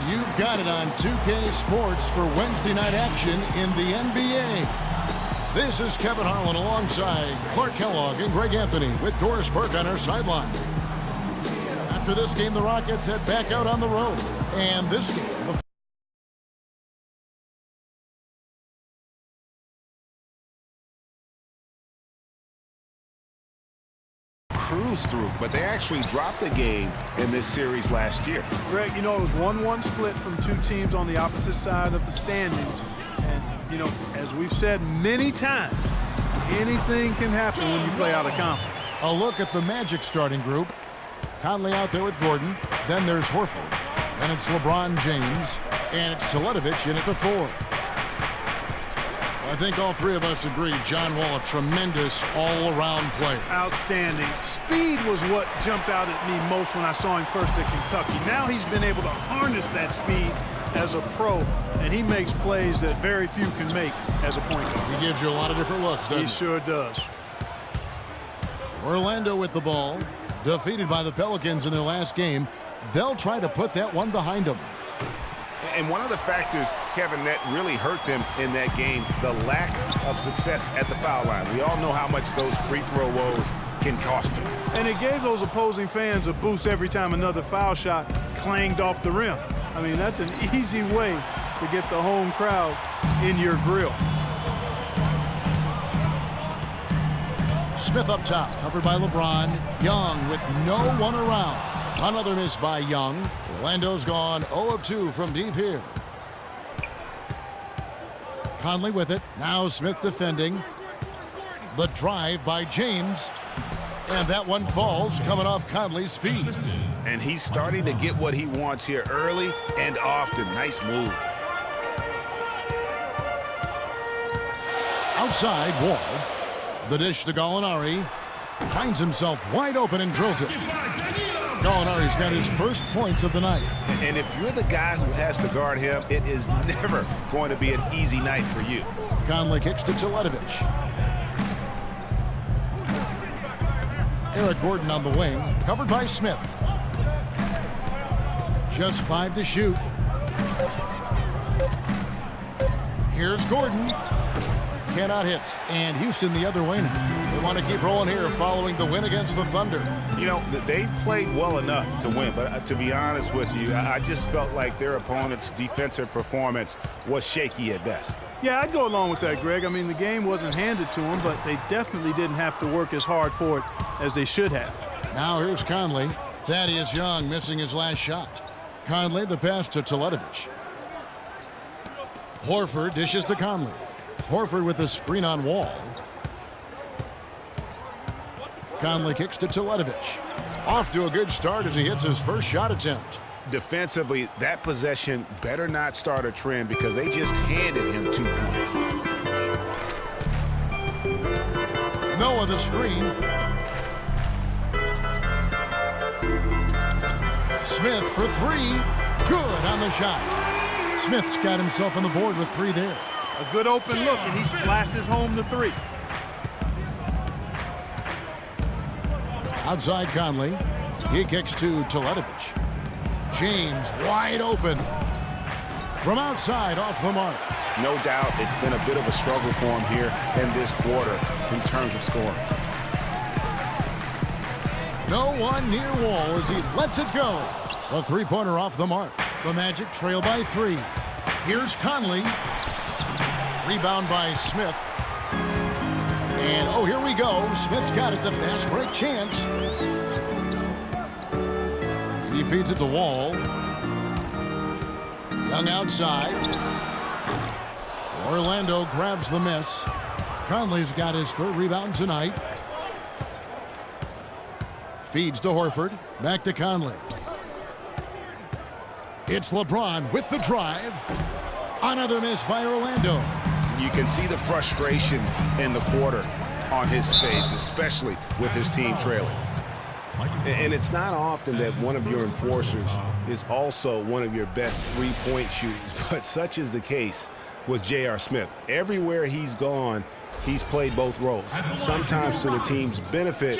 You've got it on 2K Sports for Wednesday night action in the NBA. This is Kevin Harlan alongside Clark Kellogg and Greg Anthony with Doris Burke on our sideline. After this game, the Rockets head back out on the road. And this game, cruise through, but they actually dropped the game in this series last year. Greg, you know, it was 1-1 split from two teams on the opposite side of the standings. And, you know, as we've said many times, anything can happen when you play out of conference. a look at the Magic starting group. Conley out there with Gordon. Then there's Horford. Then it's LeBron James. And it's Teletovic in at the 4. I think all three of us agree John Wall, a tremendous all-around player. Outstanding. Speed was what jumped out at me most when I saw him first at Kentucky. Now he's been able to harness that speed as a pro, and he makes plays that very few can make as a point guard. He gives you a lot of different looks, doesn't he? He sure does. Orlando with the ball, defeated by the Pelicans in their last game. They'll try to put that one behind them. And one of the factors, Kevin, that really hurt them in that game, the lack of success at the foul line. We all know how much those free throw woes can cost you. And it gave those opposing fans a boost every time another foul shot clanged off the rim. I mean, that's an easy way to get the home crowd in your grill. Smith up top, covered by LeBron. Young with no one around. Another miss by Young. Orlando's gone 0 of 2 from deep here. Conley with it. Now Smith defending. The drive by James. And that one falls, coming off Conley's feet. And he's starting to get what he wants here early and often. Nice move. Outside, Wall. The dish to Gallinari. Finds himself wide open and drills it. Gallinari's got his first points of the night. And if you're the guy who has to guard him, it is never going to be an easy night for you. Conley kicks to Teletovic. Eric Gordon on the wing, covered by Smith. Just 5 to shoot. Here's Gordon. Cannot hit. And Houston the other way now. They want to keep rolling here following the win against the Thunder. You know, they played well enough to win, but to be honest with you, I just felt like their opponent's defensive performance was shaky at best. Yeah, I'd go along with that, Greg. I mean, the game wasn't handed to them, but they definitely didn't have to work as hard for it as they should have. Now here's Conley. Thaddeus Young missing his last shot. Conley, the pass to Teletovic. Horford dishes to Conley. Horford with a screen on Wall. Conley kicks to Teletovic. Off to a good start as he hits his first shot attempt. Defensively, that possession better not start a trend because they just handed him 2 points. Noah the screen. Smith for 3. Good on the shot. Smith's got himself on the board with 3 there. A good open look, and he splashes home the 3. Outside Conley. He kicks to Teletovic. James wide open. From outside, off the mark. No doubt it's been a bit of a struggle for him here in this quarter in terms of scoring. No one near Wall as he lets it go. The three-pointer off the mark. The Magic trail by 3. Here's Conley. Rebound by Smith. And, oh, here we go. Smith's got it, the fast break chance. He feeds it to Wall. Young outside. Orlando grabs the miss. Conley's got his 3rd rebound tonight. Feeds to Horford. Back to Conley. It's LeBron with the drive. Another miss by Orlando. You can see the frustration in the quarter on his face, especially with his team trailing. And it's not often that one of your enforcers is also one of your best three-point shooters, but such is the case with J.R. Smith. Everywhere he's gone, he's played both roles, sometimes to the team's benefit,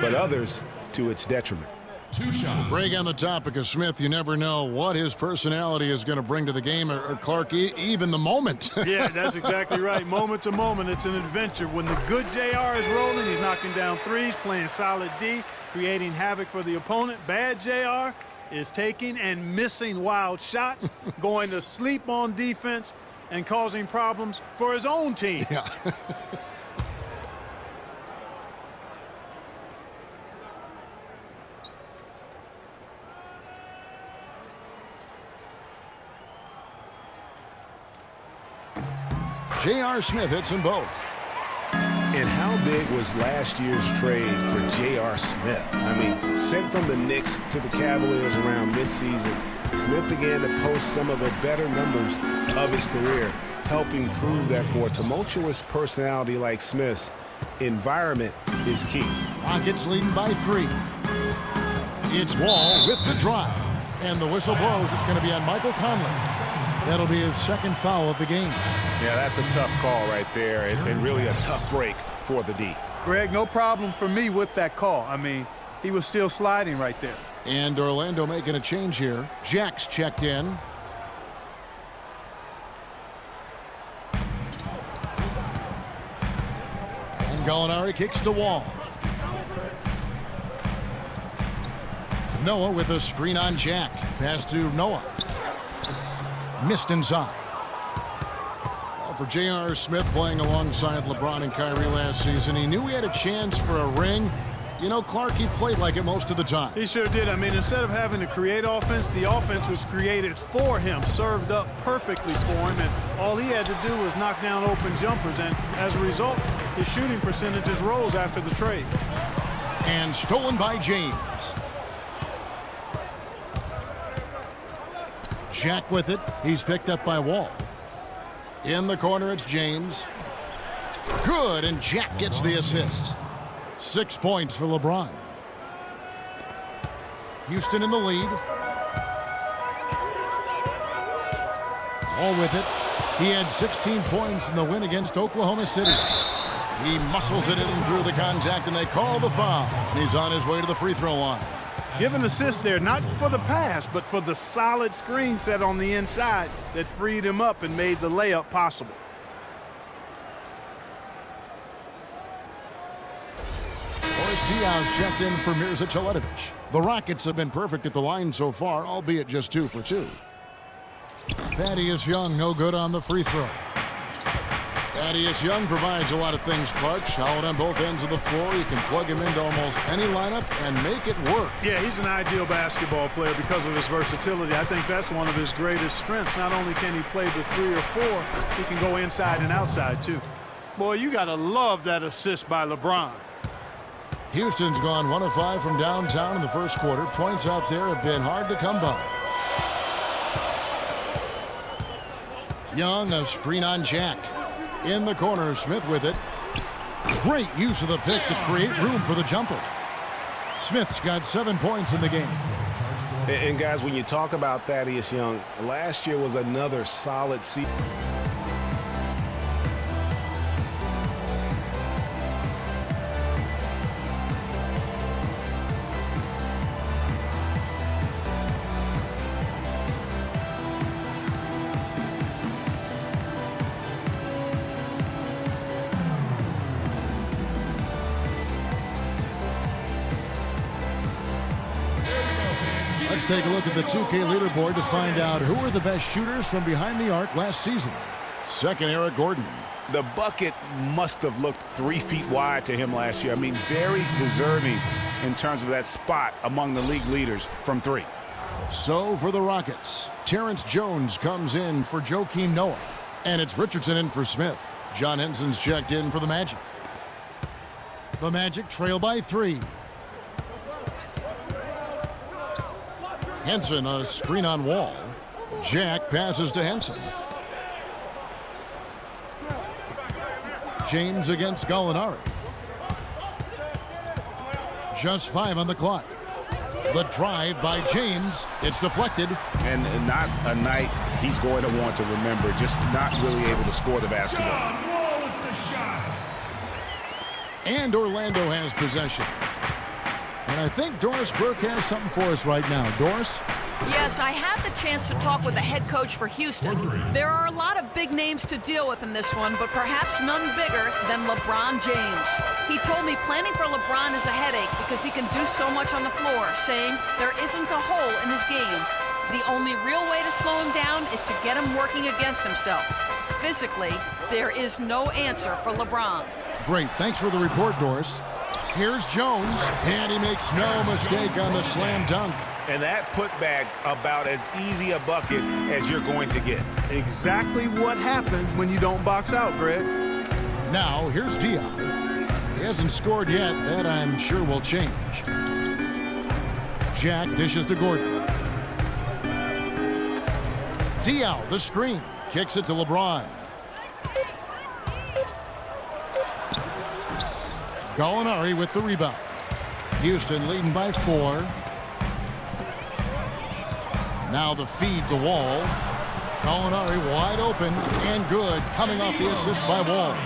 but others to its detriment. 2 shots. Greg, on the topic of Smith, you never know what his personality is going to bring to the game, or Clark, even the moment. Yeah, that's exactly right. Moment to moment, it's an adventure. When the good JR is rolling, he's knocking down threes, playing solid D, creating havoc for the opponent. Bad JR is taking and missing wild shots, going to sleep on defense, and causing problems for his own team. Yeah. J.R. Smith hits them both. And how big was last year's trade for J.R. Smith? I mean, sent from the Knicks to the Cavaliers around midseason, Smith began to post some of the better numbers of his career, helping prove that for a tumultuous personality like Smith's, environment is key. Rockets leading by 3. It's Wall with the drive. And the whistle blows. It's going to be on Michael Conley. That'll be his second foul of the game. Yeah, that's a tough call right there, and really a tough break for the D. Greg, no problem for me with that call. I mean, he was still sliding right there. And Orlando making a change here. Jack's checked in. And Gallinari kicks to Wall. Noah with a screen on Jack. Pass to Noah. Missed inside. Well, for J.R. Smith playing alongside LeBron and Kyrie last season, he knew he had a chance for a ring. You know, Clark, he played like it most of the time. He sure did. I mean, instead of having to create offense, the offense was created for him, served up perfectly for him, and all he had to do was knock down open jumpers, and as a result, his shooting percentages rose after the trade. And stolen by James. Jack with it. He's picked up by Wall. In the corner, it's James. Good, and Jack gets the assist. 6 points for LeBron. Houston in the lead. Wall with it. He had 16 points in the win against Oklahoma City. He muscles it in through the contact, and they call the foul. And he's on his way to the free throw line. Give an assist there, not for the pass, but for the solid screen set on the inside that freed him up and made the layup possible. Boris Diaz checked in for Mirza Teletovic. The Rockets have been perfect at the line so far, albeit just 2 for 2. Thaddeus Young, no good on the free throw. Thaddeus Young provides a lot of things, Clark. Solid on both ends of the floor. You can plug him into almost any lineup and make it work. Yeah, he's an ideal basketball player because of his versatility. I think that's one of his greatest strengths. Not only can he play the 3 or 4, he can go inside and outside, too. Boy, you got to love that assist by LeBron. Houston's gone 1 of 5 from downtown in the first quarter. Points out there have been hard to come by. Young, a screen on Jack. In the corner, Smith with it. Great use of the pick to create room for the jumper. Smith's got 7 points in the game. And guys, when you talk about Thaddeus Young, last year was another solid season. Take a look at the 2K leaderboard to find out who are the best shooters from behind the arc last season. Second, Eric Gordon. The bucket must have looked 3 feet wide to him last year. I mean, very deserving in terms of that spot among the league leaders from 3. So for the Rockets, Terrence Jones comes in for Joakim Noah. And it's Richardson in for Smith. John Henson's checked in for the Magic. The Magic trail by 3. Henson, a screen on Wall. Jack passes to Henson. James against Gallinari. Just 5 on the clock. The drive by James. It's deflected. And not a night he's going to want to remember. Just not really able to score the basketball. And Orlando has possession. And I think Doris Burke has something for us right now. Doris? Yes, I had the chance to talk with the head coach for Houston. There are a lot of big names to deal with in this one, but perhaps none bigger than LeBron James. He told me planning for LeBron is a headache because he can do so much on the floor, saying there isn't a hole in his game. The only real way to slow him down is to get him working against himself. Physically, there is no answer for LeBron. Great. Thanks for the report, Doris. Here's Jones, and he makes no mistake on the slam dunk. And that putback about as easy a bucket as you're going to get. Exactly what happens when you don't box out, Greg. Now, here's Dion. He hasn't scored yet. That, I'm sure, will change. Jack dishes to Gordon. Dion, the screen. Kicks it to LeBron. Gallinari with the rebound. Houston leading by 4. Now the feed to Wall. Gallinari wide open and good, coming off the assist by Wall.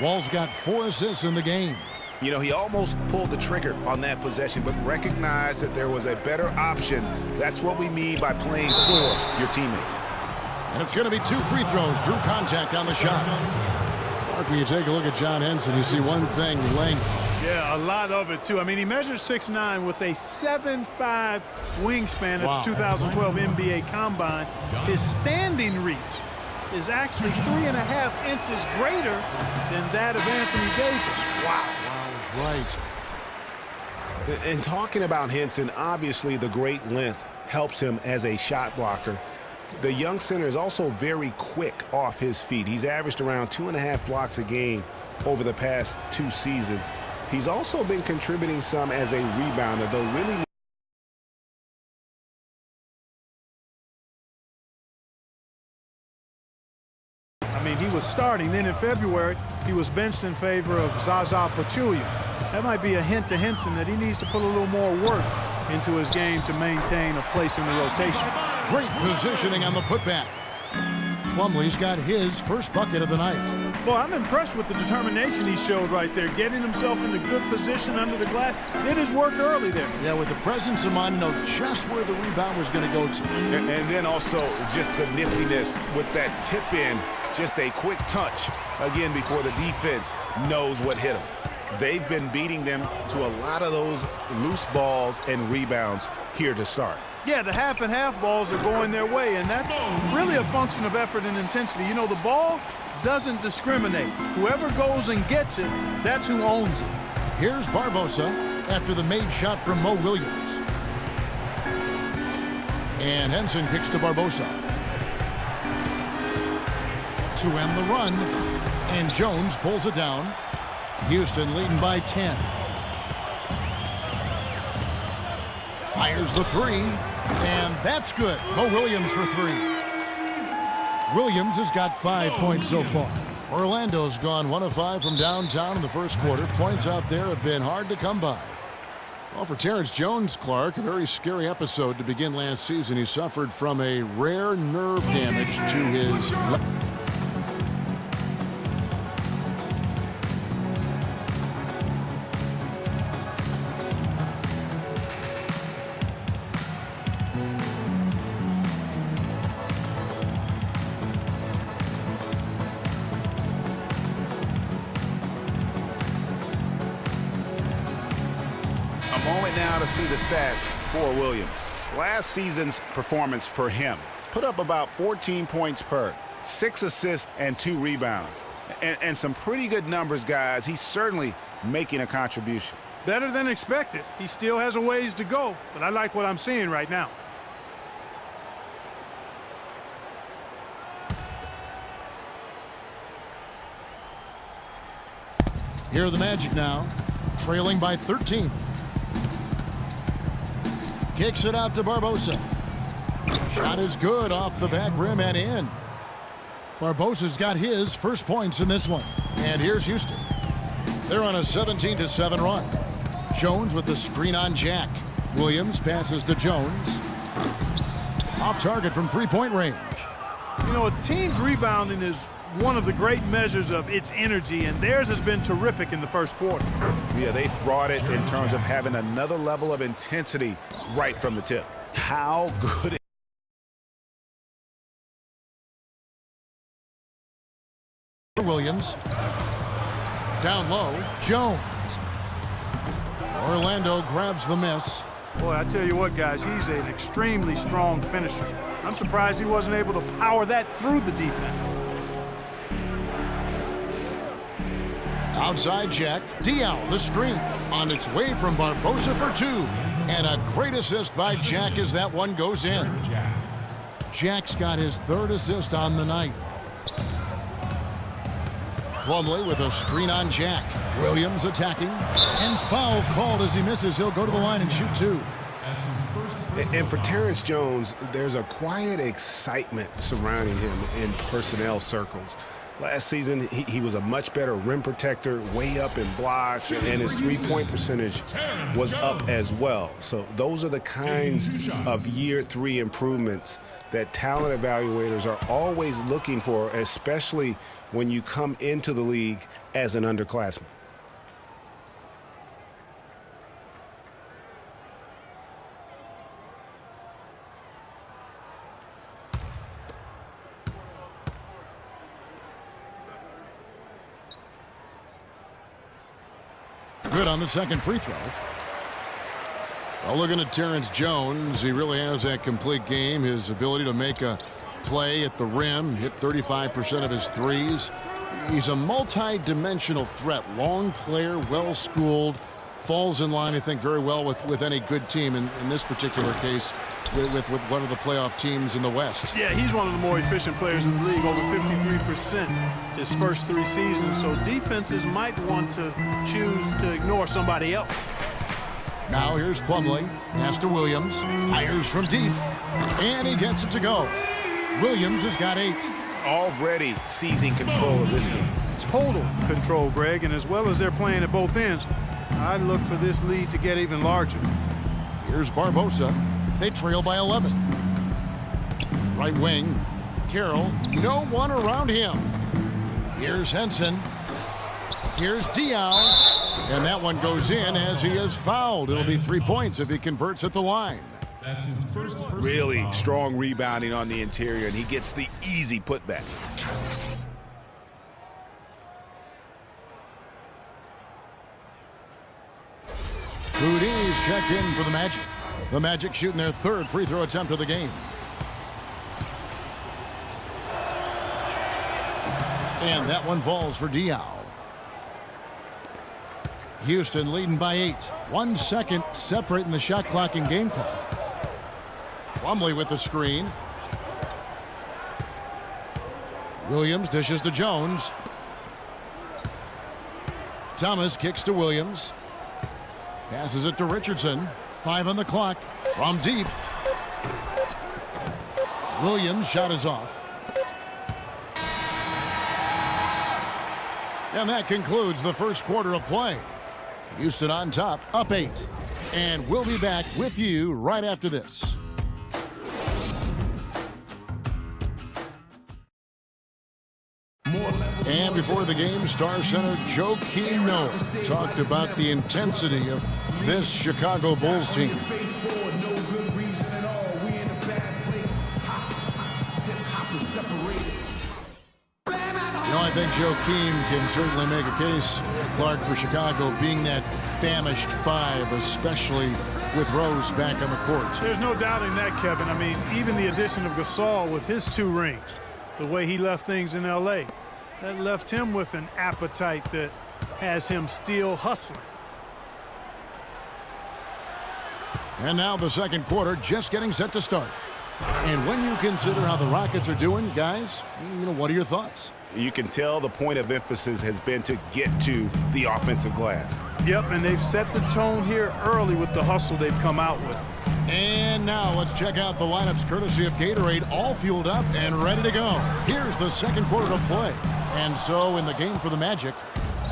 Wall's got 4 assists in the game. You know, he almost pulled the trigger on that possession, but recognized that there was a better option. That's what we mean by playing for your teammates. And it's going to be 2 free throws. Drew contact on the shot. Mark, when you take a look at John Henson, you see one thing, length. Yeah, a lot of it, too. I mean, he measures 6'9" with a 7'5" wingspan at the 2012 NBA Combine. His standing reach is actually 3.5 inches greater than that of Anthony Davis. Wow. Right. And talking about Henson, obviously the great length helps him as a shot blocker. The young center is also very quick off his feet. He's averaged around 2.5 blocks a game over the past 2 seasons. He's also been contributing some as a rebounder, though really I mean, he was starting. Then in February, he was benched in favor of Zaza Pachulia. That might be a hint to Henson that he needs to put a little more work into his game to maintain a place in the rotation. Great positioning on the putback. Plumlee's got his first bucket of the night. Well, I'm impressed with the determination he showed right there, getting himself into good position under the glass. Did his work early there. Yeah, with the presence of mind, know just where the rebound was going to go to. and then also just the niftiness with that tip in, just a quick touch, again, before the defense knows what hit him. They've been beating them to a lot of those loose balls and rebounds here to start. Yeah, the half and half balls are going their way, and that's really a function of effort and intensity. You know, the ball doesn't discriminate. Whoever goes and gets it, that's who owns it. Here's Barbosa after the made shot from Mo Williams. And Henson kicks to Barbosa. To end the run, and Jones pulls it down. Houston leading by 10. Fires the 3, and that's good. Mo Williams for 3. Williams has got 5 points so far. Orlando's gone 1 of 5 from downtown in the first quarter. Points out there have been hard to come by. Well, for Terrence Jones, Clark, a very scary episode to begin last season. He suffered from a rare nerve damage to his left. Now to see the stats for Williams. Last season's performance for him put up about 14 points per, 6 assists and 2 rebounds. And some pretty good numbers, guys. He's certainly making a contribution. Better than expected. He still has a ways to go, but I like what I'm seeing right now. Here are the Magic now, trailing by 13. Kicks it out to Barbosa. Shot is good off the back rim and in. Barbosa's got his first points in this one. And here's Houston. They're on a 17-7 run. Jones with the screen on Jack. Williams passes to Jones. Off target from 3-point range. You know, team rebounding is one of the great measures of its energy, and theirs has been terrific in the first quarter. Yeah, they brought it in terms of having another level of intensity right from the tip. How good Williams. Down low, Jones. Orlando grabs the miss. Boy, I tell you what, guys, he's an extremely strong finisher. I'm surprised he wasn't able to power that through the defense. Outside Jack. Diallo, the screen. On its way from Barbosa for two. And a great assist by Jack as that one goes in. Jack's got his third assist on the night. Plumlee with a screen on Jack. Williams attacking. And foul called as he misses. He'll go to the line and shoot two. And for Terrence Jones, there's a quiet excitement surrounding him in personnel circles. Last season, he was a much better rim protector, way up in blocks, and his three-point percentage was up as well. So those are the kinds of year three improvements that talent evaluators are always looking for, especially when you come into the league as an underclassman. Good on the second free throw. Well, looking at Terrence Jones, he really has that complete game. His ability to make a play at the rim, hit 35% of his threes. He's a multi-dimensional threat. Long player, well-schooled, falls in line, I think, very well with any good team. In this particular case, with one of the playoff teams in the West. Yeah, he's one of the more efficient players in the league, over 53% his first three seasons. So defenses might want to choose to ignore somebody else. Now here's Plumlee. Pass to Williams. Fires from deep. And he gets it to go. Williams has got 8. Already seizing control of this game. Total control, Greg, and as well as they're playing at both ends, I'd look for this lead to get even larger. Here's Barbosa. They trail by 11. Right wing. Carroll. No one around him. Here's Henson. Here's Diallo. And that one goes in as he is fouled. It'll be 3 points if he converts at the line. That's his first Really foul. strong rebounding on the interior, and he gets the easy putback. Houdini's checked in for the Magic. The Magic shooting their third free throw attempt of the game. And that one falls for Diallo. Houston leading by 8. 1 second separating the shot clock and game clock. Plumlee with the screen. Williams dishes to Jones. Thomas kicks to Williams. Passes it to Richardson. 5 on the clock. From deep. Williams' shot is off. And that concludes the first quarter of play. Houston on top, up 8. And we'll be back with you right after this. And before the game, Star Center Joakim Noah talked about the intensity of this Chicago Bulls team. I think Joakim can certainly make a case, Clark, for Chicago being that famished 5, especially with Rose back on the court. There's no doubting that, Kevin. I mean, even the addition of Gasol with his 2 rings, the way he left things in L.A., that left him with an appetite that has him still hustling. And now the second quarter just getting set to start. And when you consider how the Rockets are doing, guys, what are your thoughts? You can tell the point of emphasis has been to get to the offensive glass. Yep, and they've set the tone here early with the hustle they've come out with. And now let's check out the lineups courtesy of Gatorade, all fueled up and ready to go. Here's the second quarter of play. And so in the game for the Magic,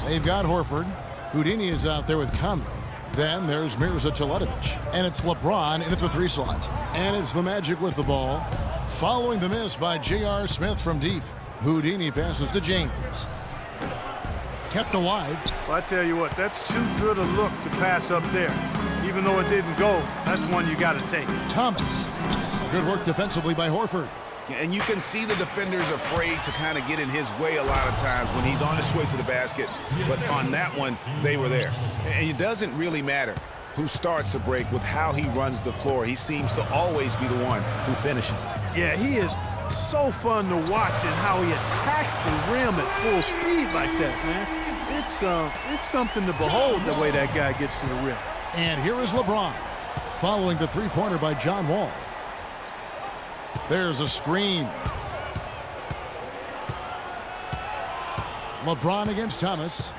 they've got Horford. Houdini is out there with Conley. Then there's Mirza Teletovic. And it's LeBron in at the 3 slot. And it's the Magic with the ball, following the miss by J.R. Smith from deep. Houdini passes to James. Kept alive. Well, I tell you what, that's too good a look to pass up there. Even though it didn't go, that's one you got to take. Thomas. Good work defensively by Horford. And you can see the defenders afraid to kind of get in his way a lot of times when he's on his way to the basket. But on that one, they were there. And it doesn't really matter who starts the break with how he runs the floor. He seems to always be the one who finishes it. Yeah, he is so fun to watch and how he attacks the rim at full speed like that, man. It's something to behold the way that guy gets to the rim. And here is LeBron following the three-pointer by John Wall. There's a screen. LeBron against Thomas.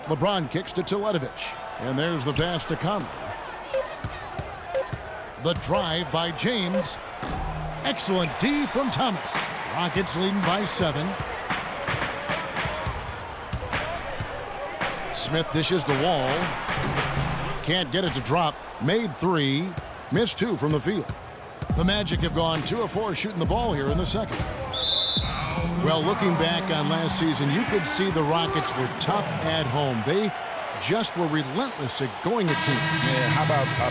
LeBron kicks to Teletovic. And there's the pass to Conley. The drive by James. Excellent D from Thomas. Rockets leading by 7. Smith dishes to Wall. Can't get it to drop. Made 3. Missed 2 from the field. The Magic have gone 2 of 4 shooting the ball here in the second. Well, looking back on last season, you could see the Rockets were tough at home. They just were relentless at going to team. Yeah, how about a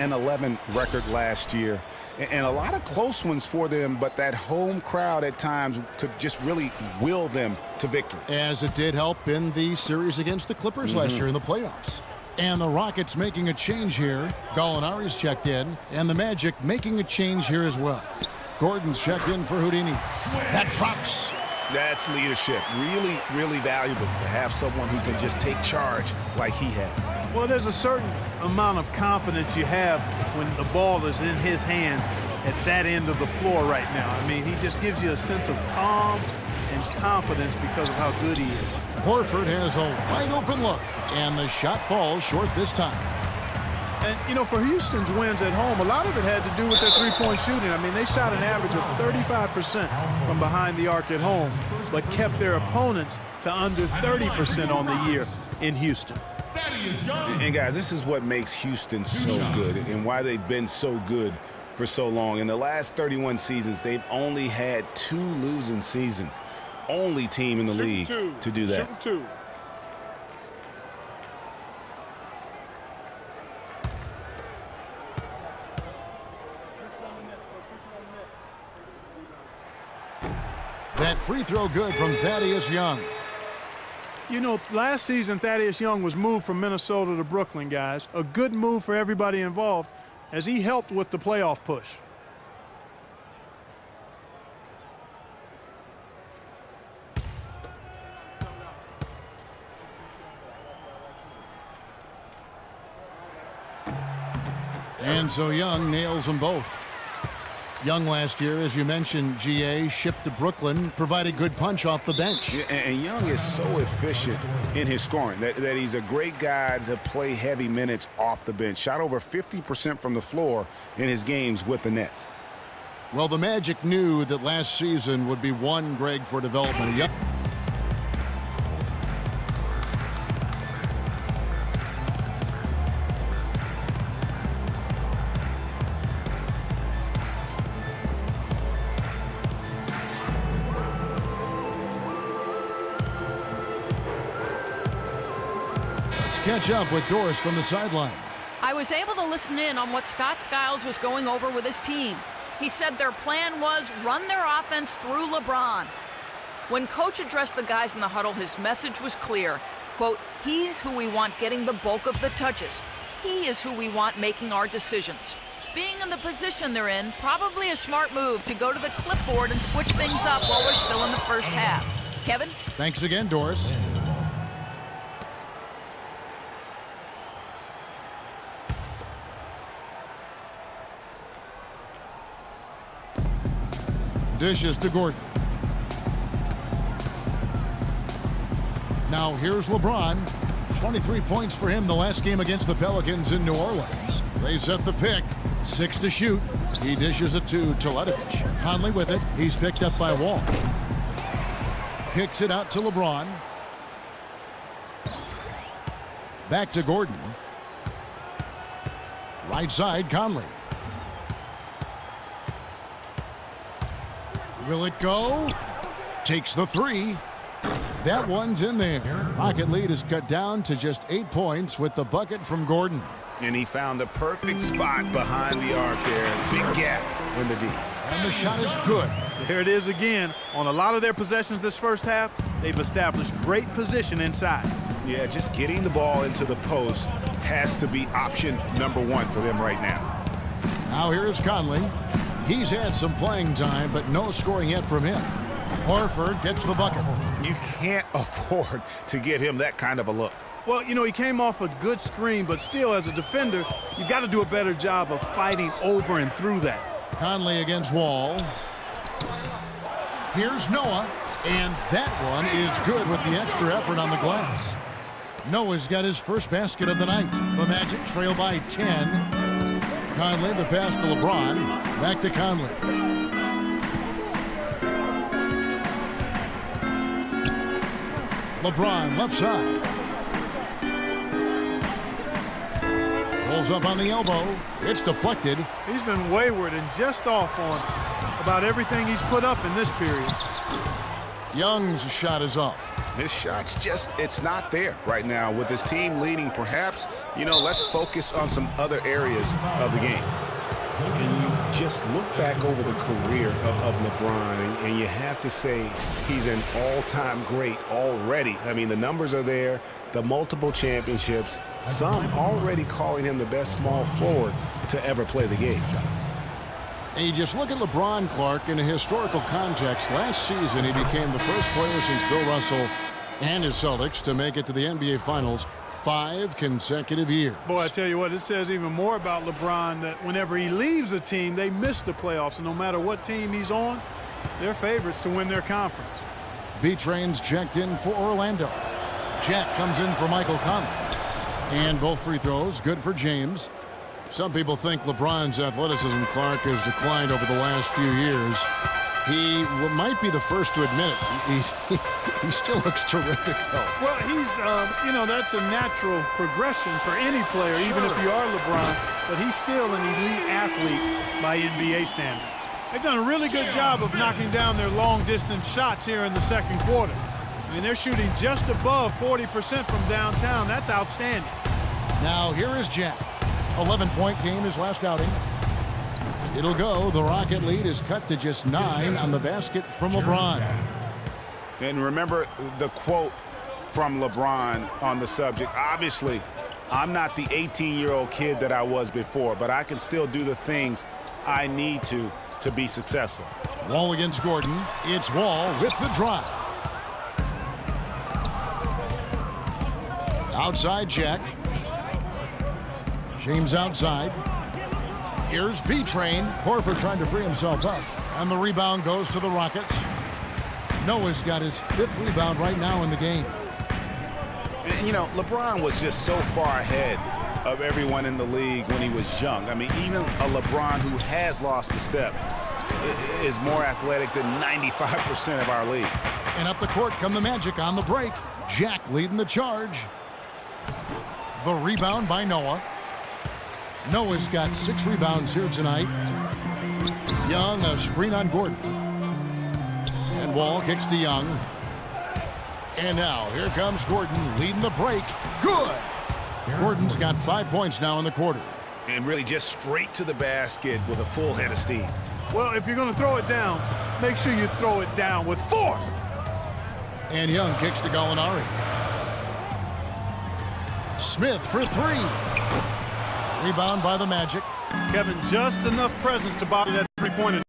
30-11 record last year? And a lot of close ones for them, but that home crowd at times could just really will them to victory. As it did help in the series against the Clippers last year in the playoffs. And the Rockets making a change here. Gallinari's checked in, and the Magic making a change here as well. Gordon's checked in for Houdini. That drops. That's leadership. Really, really valuable to have someone who can just take charge like he has. Well, there's a certain amount of confidence you have when the ball is in his hands at that end of the floor right now. I mean, he just gives you a sense of calm and confidence because of how good he is. Horford has a wide-open look, and the shot falls short this time. And, you know, for Houston's wins at home, a lot of it had to do with their three-point shooting. I mean, they shot an average of 35% from behind the arc at home, but kept their opponents to under 30% on the year in Houston. And, guys, this is what makes Houston so good and why they've been so good for so long. In the last 31 seasons, they've only had 2 losing seasons. Only team in the league to do that. That free throw good from Thaddeus Young. You know, last season, Thaddeus Young was moved from Minnesota to Brooklyn, guys. A good move for everybody involved as he helped with the playoff push. And so Young nails them both. Young last year, as you mentioned, GA, shipped to Brooklyn, provided good punch off the bench. Yeah, and Young is so efficient in his scoring that he's a great guy to play heavy minutes off the bench. Shot over 50% from the floor in his games with the Nets. Well, the Magic knew that last season would be one, Greg, for development. Yep. Catch up with Doris from the sideline. I was able to listen in on what Scott Skiles was going over with his team. He said their plan was run their offense through LeBron. When Coach addressed the guys in the huddle, his message was clear. Quote, he's who we want getting the bulk of the touches. He is who we want making our decisions. Being in the position they're in, probably a smart move to go to the clipboard and switch things up while we're still in the first half. Kevin? Thanks again, Doris. Dishes to Gordon. Now here's LeBron. 23 points for him the last game against the Pelicans in New Orleans. They set the pick. 6 to shoot. He dishes it to Teletovic. Conley with it. He's picked up by Wall. Kicks it out to LeBron. Back to Gordon. Right side, Conley. Will it go? Takes the three. That one's in there. Rocket lead is cut down to just 8 points with the bucket from Gordon. And he found the perfect spot behind the arc there. Big gap in the D. And the shot is good. There it is again. On a lot of their possessions this first half, they've established great position inside. Yeah, just getting the ball into the post has to be option number one for them right now. Now here's Conley. He's had some playing time, but no scoring yet from him. Horford gets the bucket. You can't afford to get him that kind of a look. Well, you know, he came off a good screen, but still, as a defender, you've got to do a better job of fighting over and through that. Conley against Wall. Here's Noah, and that one is good with the extra effort on the glass. Noah's got his first basket of the night. The Magic trail by 10. Conley, the pass to LeBron. Back to Conley. LeBron left side. Pulls up on the elbow. It's deflected. He's been wayward and just off on about everything he's put up in this period. Young's shot is off. His shot's just, it's not there right now. With his team leading, perhaps, you know, let's focus on some other areas of the game. And you just look back over the career of LeBron, and you have to say he's an all-time great already. I mean, the numbers are there, the multiple championships, some already calling him the best small forward to ever play the game. And you just look at LeBron, Clark, in a historical context. Last season, he became the first player since Bill Russell and his Celtics to make it to the NBA Finals 5 consecutive years. Boy, I tell you what, it says even more about LeBron that whenever he leaves a team, they miss the playoffs. And no matter what team he's on, they're favorites to win their conference. B-Train's checked in for Orlando. Jack comes in for Michael Conley. And both free throws, good for James. Some people think LeBron's athleticism, Clark, has declined over the last few years. He might be the first to admit it. He still looks terrific, though. Well, he's, you know, that's a natural progression for any player, even if you are LeBron. But he's still an elite athlete by NBA standards. They've done a really good job of knocking down their long-distance shots here in the second quarter. I mean, they're shooting just above 40% from downtown. That's outstanding. Now, here is Jack. 11-point game his last outing. It'll go. The Rocket lead is cut to just 9 on the basket from LeBron. And remember the quote from LeBron on the subject. Obviously, I'm not the 18-year-old kid that I was before, but I can still do the things I need to be successful. Wall against Gordon. It's Wall with the drive. Outside Jack. James outside. Here's B-Train. Horford trying to free himself up. And the rebound goes to the Rockets. Noah's got his 5th rebound right now in the game. And, you know, LeBron was just so far ahead of everyone in the league when he was young. I mean, even a LeBron who has lost a step is more athletic than 95% of our league. And up the court come the Magic on the break. Jack leading the charge. The rebound by Noah. Noah's got 6 rebounds here tonight. Young, a screen on Gordon. And Wall kicks to Young. And now, here comes Gordon leading the break. Good! Gordon's got 5 points now in the quarter. And really just straight to the basket with a full head of steam. Well, if you're going to throw it down, make sure you throw it down with force. And Young kicks to Gallinari. Smith for 3. Rebound by the Magic. Kevin, just enough presence to body that three-pointer.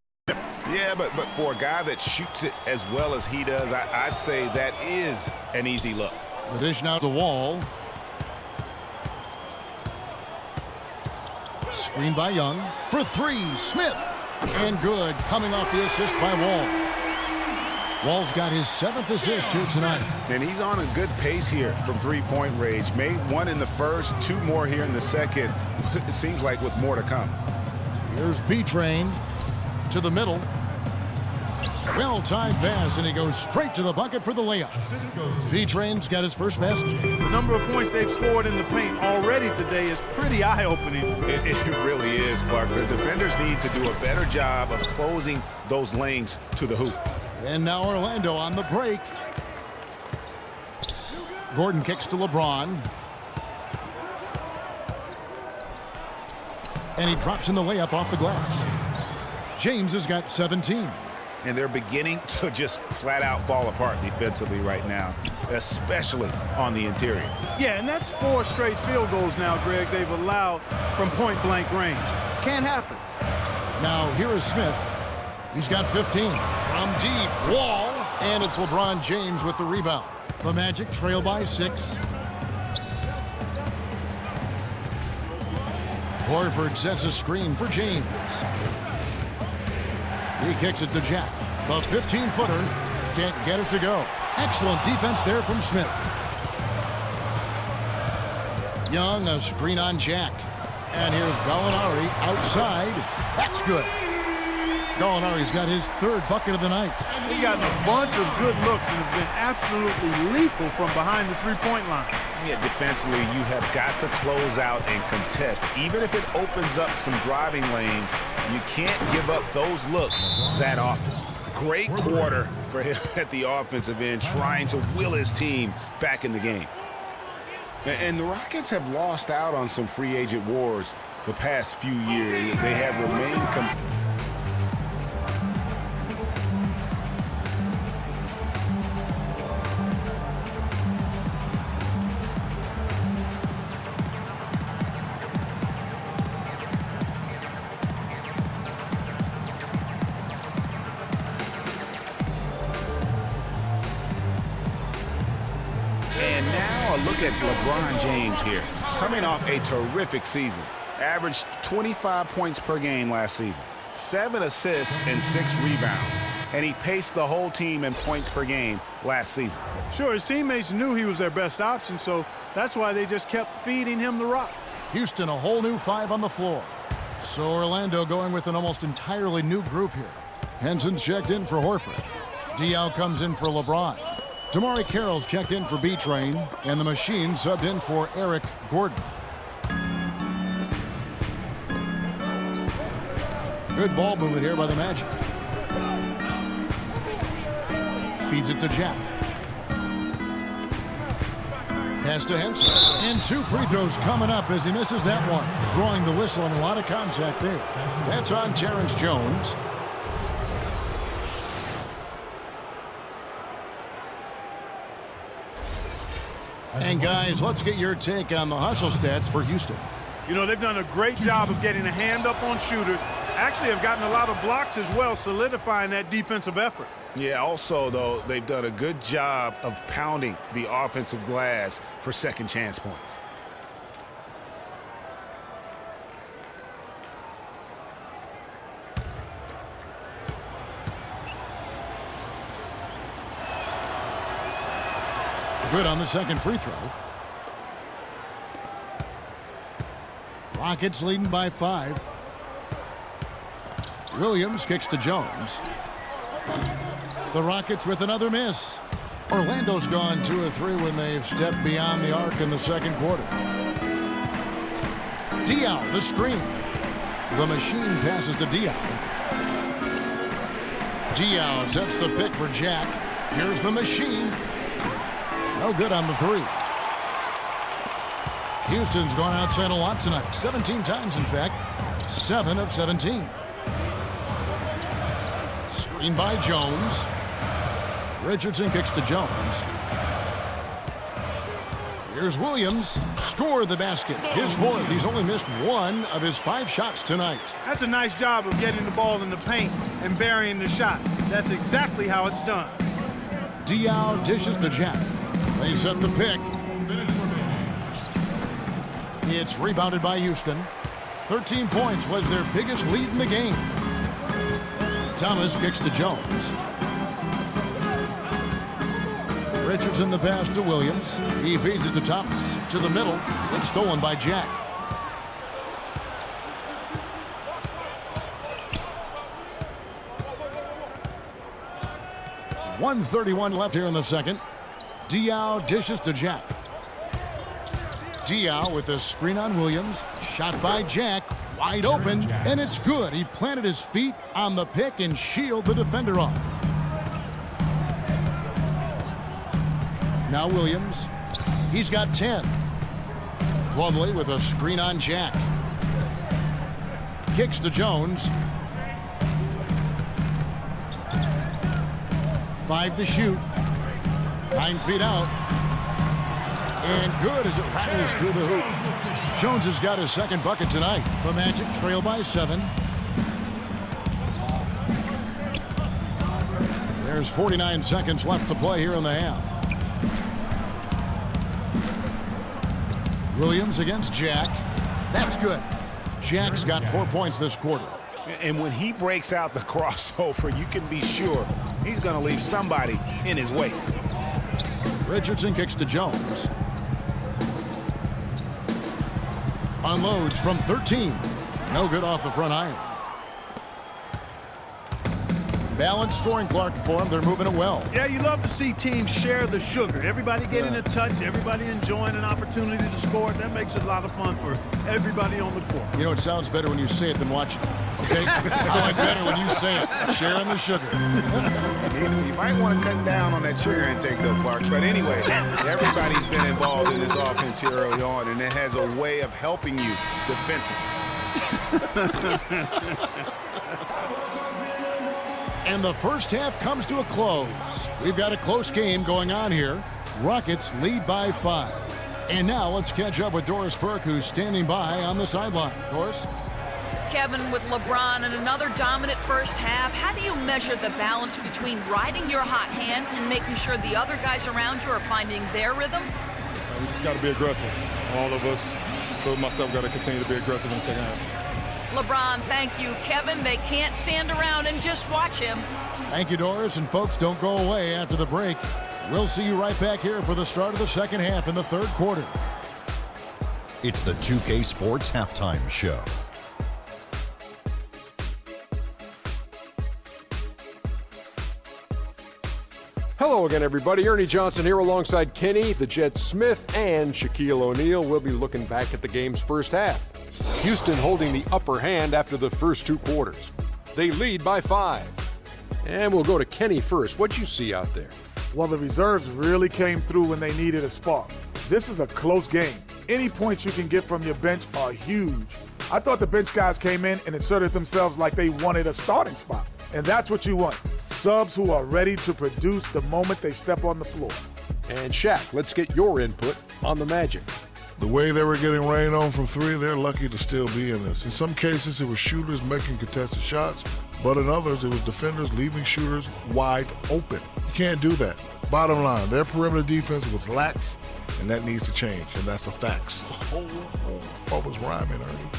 Yeah, but for a guy that shoots it as well as he does, I'd say that is an easy look. The dish now to Wall. Screen by Young. For 3, Smith. And good, coming off the assist by Wall. Wall's got his 7th assist here tonight. And he's on a good pace here from three-point range. Made 1 in the first, 2 more here in the second. It seems like with more to come. Here's B-Train to the middle. Well-timed pass, and he goes straight to the bucket for the layup. B-Train's got his first basket. The number of points they've scored in the paint already today is pretty eye-opening. It really is, Clark. The defenders need to do a better job of closing those lanes to the hoop. And now Orlando on the break. Gordon kicks to LeBron. And he drops in the layup off the glass. James has got 17. And they're beginning to just flat out fall apart defensively right now, especially on the interior. Yeah, and that's 4 straight field goals now, Greg, they've allowed from point-blank range. Can't happen. Now here is Smith. He's got 15. From deep, Wall. And it's LeBron James with the rebound. The Magic trail by 6. Horford sets a screen for James. He kicks it to Jack. The 15-footer can't get it to go. Excellent defense there from Smith. Young, a screen on Jack. And here's Gallinari outside. That's good. Gallinari's got his 3rd bucket of the night. He got a bunch of good looks and have been absolutely lethal from behind the three-point line. Yeah, defensively, you have got to close out and contest. Even if it opens up some driving lanes, you can't give up those looks that often. Great quarter for him at the offensive end, trying to will his team back in the game. And the Rockets have lost out on some free agent wars the past few years. They have remained look at LeBron James here, coming off a terrific season. Averaged 25 points per game last season, 7 assists and 6 rebounds. And he paced the whole team in points per game last season. Sure, his teammates knew he was their best option, so that's why they just kept feeding him the rock. Houston, a whole new 5 on the floor. So Orlando going with an almost entirely new group here. Henson's checked in for Horford. Diaw comes in for LeBron. Damari Carroll's checked in for B-Train, and the Machine subbed in for Eric Gordon. Good ball movement here by the Magic. Feeds it to Jack. Pass to Henson. And 2 free throws coming up as he misses that one. Drawing the whistle and a lot of contact there. That's on Terrence Jones. And guys, let's get your take on the hustle stats for Houston. You know, they've done a great job of getting a hand up on shooters. Actually have gotten a lot of blocks as well, solidifying that defensive effort. Yeah, also, though, they've done a good job of pounding the offensive glass for second chance points. Good on the second free throw. Rockets leading by 5. Williams kicks to Jones. The Rockets with another miss. Orlando's gone 2 of 3 when they've stepped beyond the arc in the second quarter. Diaw, the screen. The Machine passes to Diaw. Diaw sets the pick for Jack. Here's the Machine. No good on the 3. Houston's gone outside a lot tonight. 17 times, in fact. 7 of 17. Screen by Jones. Richardson kicks to Jones. Here's Williams. Score the basket. His 4th. He's only missed 1 of his 5 shots tonight. That's a nice job of getting the ball in the paint and burying the shot. That's exactly how it's done. Diaw dishes to Jack. They set the pick. It's rebounded by Houston. 13 points was their biggest lead in the game. Thomas kicks to Jones. Richardson the pass to Williams. He feeds it to Thomas. To the middle. It's stolen by Jack. 1:31 left here in the second. Diaw dishes to Jack. Diaw with the screen on Williams. Shot by Jack. Wide open, and it's good. He planted his feet on the pick and shielded the defender off. Now Williams. He's got 10. Plumlee with a screen on Jack. Kicks to Jones. 5 to shoot. 9 feet out. And good as it rattles through the hoop. Jones has got his second bucket tonight. The Magic trail by 7. There's 49 seconds left to play here in the half. Williams against Jack. That's good. Jack's got 4 points this quarter. And when he breaks out the crossover, you can be sure he's going to leave somebody in his way. Richardson kicks to Jones. Unloads from 13. No good off the front iron. Balanced scoring, Clark, for them. They're moving it well. Yeah, you love to see teams share the sugar. Everybody getting a touch, everybody enjoying an opportunity to score. That makes it a lot of fun for everybody on the court. You know, it sounds better when you say it than watch it. Okay? It's going better when you say it. Sharing the sugar. You might want to cut down on that sugar intake, though, Clark. But anyway, everybody's been involved in this offense here early on, and it has a way of helping you defensively. And the first half comes to a close. We've got a close game going on here. Rockets lead by 5. And now let's catch up with Doris Burke, who's standing by on the sideline. Doris? Kevin, with LeBron and another dominant first half, how do you measure the balance between riding your hot hand and making sure the other guys around you are finding their rhythm? We just got to be aggressive. All of us, including myself, got to continue to be aggressive in the second half. LeBron, thank you. Kevin, they can't stand around and just watch him. Thank you, Doris. And folks, don't go away after the break. We'll see you right back here for the start of the second half in the third quarter. It's the 2K Sports Halftime Show. Hello again, everybody. Ernie Johnson here alongside Kenny, the Jet Smith, and Shaquille O'Neal. We'll be looking back at the game's first half. Houston holding the upper hand after the first 2 quarters. They lead by 5. And we'll go to Kenny first. What'd you see out there? Well, the reserves really came through when they needed a spark. This is a close game. Any points you can get from your bench are huge. I thought the bench guys came in and inserted themselves like they wanted a starting spot. And that's what you want. Subs who are ready to produce the moment they step on the floor. And Shaq, let's get your input on the Magic. The way they were getting rain on from 3, they're lucky to still be in this. In some cases, it was shooters making contested shots, but in others, it was defenders leaving shooters wide open. You can't do that. Bottom line, their perimeter defense was lax, and that needs to change, and that's a fact. What was rhyming, Ernie?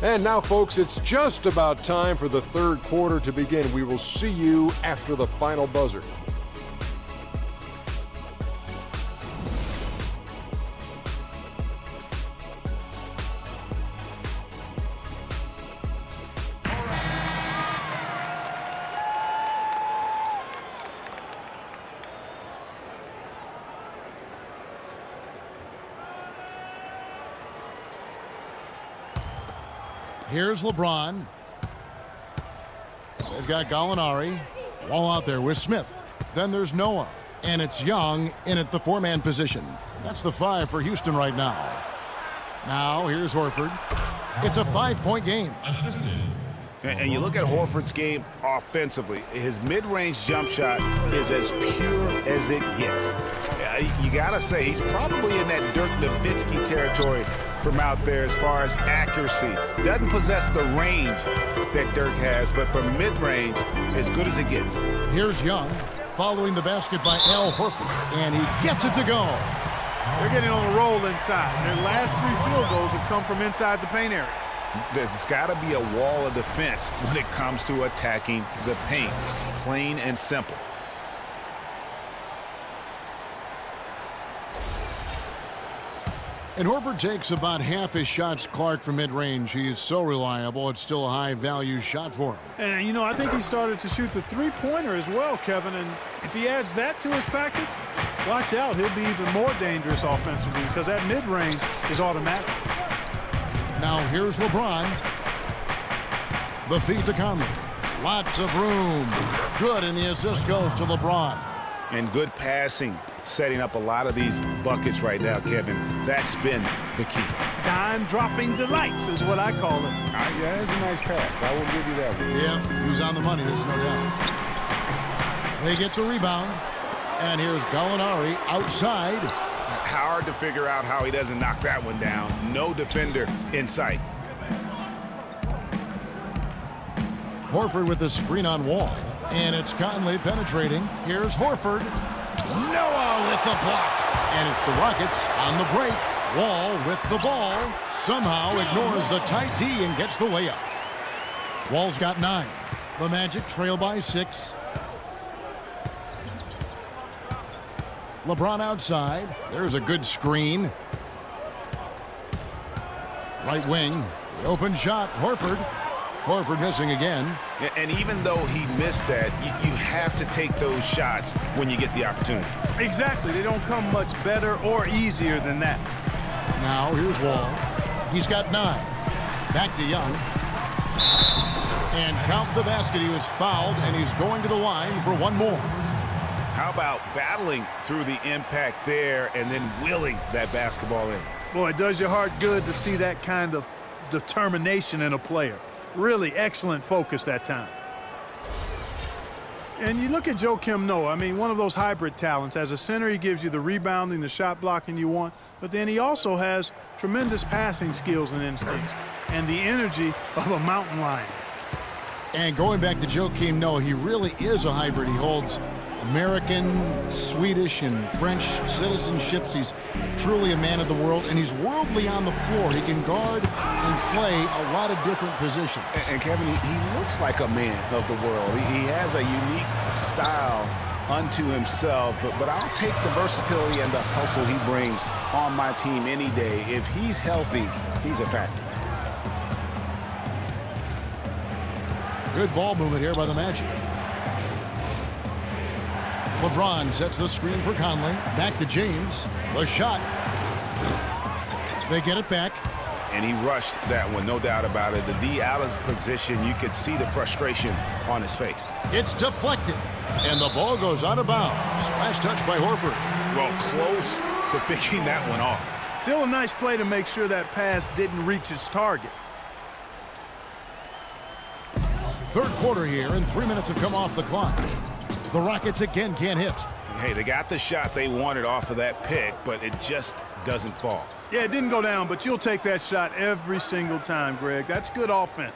And now, folks, it's just about time for the third quarter to begin. We will see you after the final buzzer. Here's LeBron. They've got Gallinari. Wall out there with Smith. Then there's Noah. And it's Young in at the 4-man position. That's the 5 for Houston right now. Now here's Horford. It's a 5-point game. And you look at Horford's game offensively. His mid-range jump shot is as pure as it gets. You got to say, he's probably in that Dirk Nowitzki territory from out there as far as accuracy. Doesn't possess the range that Dirk has, but from mid-range, as good as it gets. Here's Young following the basket by Al Horford, and he gets it to go. They're getting on a roll inside. Their last 3 field goals have come from inside the paint area. There's got to be a wall of defense when it comes to attacking the paint. Plain and simple. And Horford takes about half his shots, Clark, from mid-range. He is so reliable. It's still a high-value shot for him. And, you know, I think he started to shoot the three-pointer as well, Kevin. And if he adds that to his package, watch out. He'll be even more dangerous offensively because that mid-range is automatic. Now here's LeBron. The feed to Conley. Lots of room. Good, and the assist goes to LeBron. And good passing, setting up a lot of these buckets right now, Kevin. That's been the key. Dime-dropping delights is what I call it. Yeah, that's a nice pass. I will give you that one. Yeah, he was on the money, that's no doubt. They get the rebound. And here's Gallinari outside. Hard to figure out how he doesn't knock that one down. No defender in sight. Horford with the screen on Wall. And it's Conley penetrating. Here's Horford. Noah with the block. And it's the Rockets on the break. Wall with the ball. Somehow ignores the tight D and gets the layup. Wall's got 9. The Magic trail by 6. LeBron outside. There's a good screen. Right wing. The open shot. Horford. Horford missing again. And even though he missed that, you have to take those shots when you get the opportunity. Exactly. They don't come much better or easier than that. Now here's Wall. He's got 9. Back to Young. And count the basket. He was fouled, and he's going to the line for one more. How about battling through the impact there and then willing that basketball in? Boy, it does your heart good to see that kind of determination in a player. Really excellent focus that time. And you look at Joakim Noah, I mean, one of those hybrid talents. As a center, he gives you the rebounding, the shot blocking you want, but then he also has tremendous passing skills and instincts and the energy of a mountain lion. And going back to Joakim Noah, he really is a hybrid. He holds American, Swedish, and French citizenships. He's truly a man of the world, and he's worldly on the floor. He can guard and play a lot of different positions. And Kevin, he looks like a man of the world. He has a unique style unto himself, but I'll take the versatility and the hustle he brings on my team any day. If he's healthy, he's a factor. Good ball movement here by the Magic. LeBron sets the screen for Conley. Back to James. The shot. They get it back. And he rushed that one, no doubt about it. The D out of position, you could see the frustration on his face. It's deflected. And the ball goes out of bounds. Last touch by Horford. Well, close to picking that one off. Still a nice play to make sure that pass didn't reach its target. Third quarter here, and 3 minutes have come off the clock. The Rockets again can't hit. Hey, they got the shot they wanted off of that pick, but it just doesn't fall. Yeah, it didn't go down, but you'll take that shot every single time, Greg. That's good offense.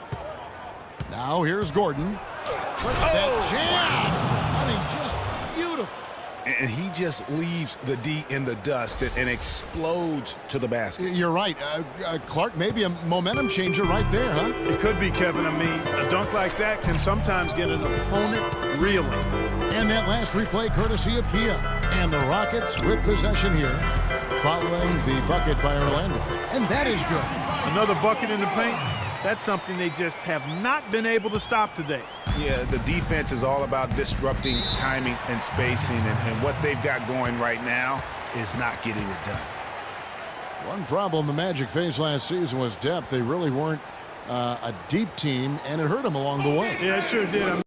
Now here's Gordon. That jam! I mean, just beautiful. And he just leaves the D in the dust and explodes to the basket. You're right. Clark, maybe a momentum changer right there, huh? It could be, Kevin. I mean, a dunk like that can sometimes get an opponent reeling. And that last replay courtesy of Kia. And the Rockets with possession here, following the bucket by Orlando. And that is good. Another bucket in the paint. That's something they just have not been able to stop today. Yeah, the defense is all about disrupting timing and spacing, and what they've got going right now is not getting it done. One problem the Magic faced last season was depth. They really weren't a deep team, and it hurt them along the way. Yeah, it sure did.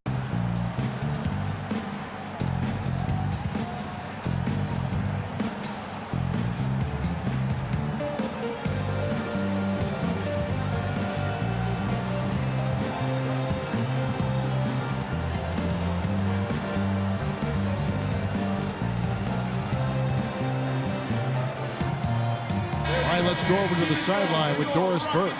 Let's go over to the sideline with Doris Burke.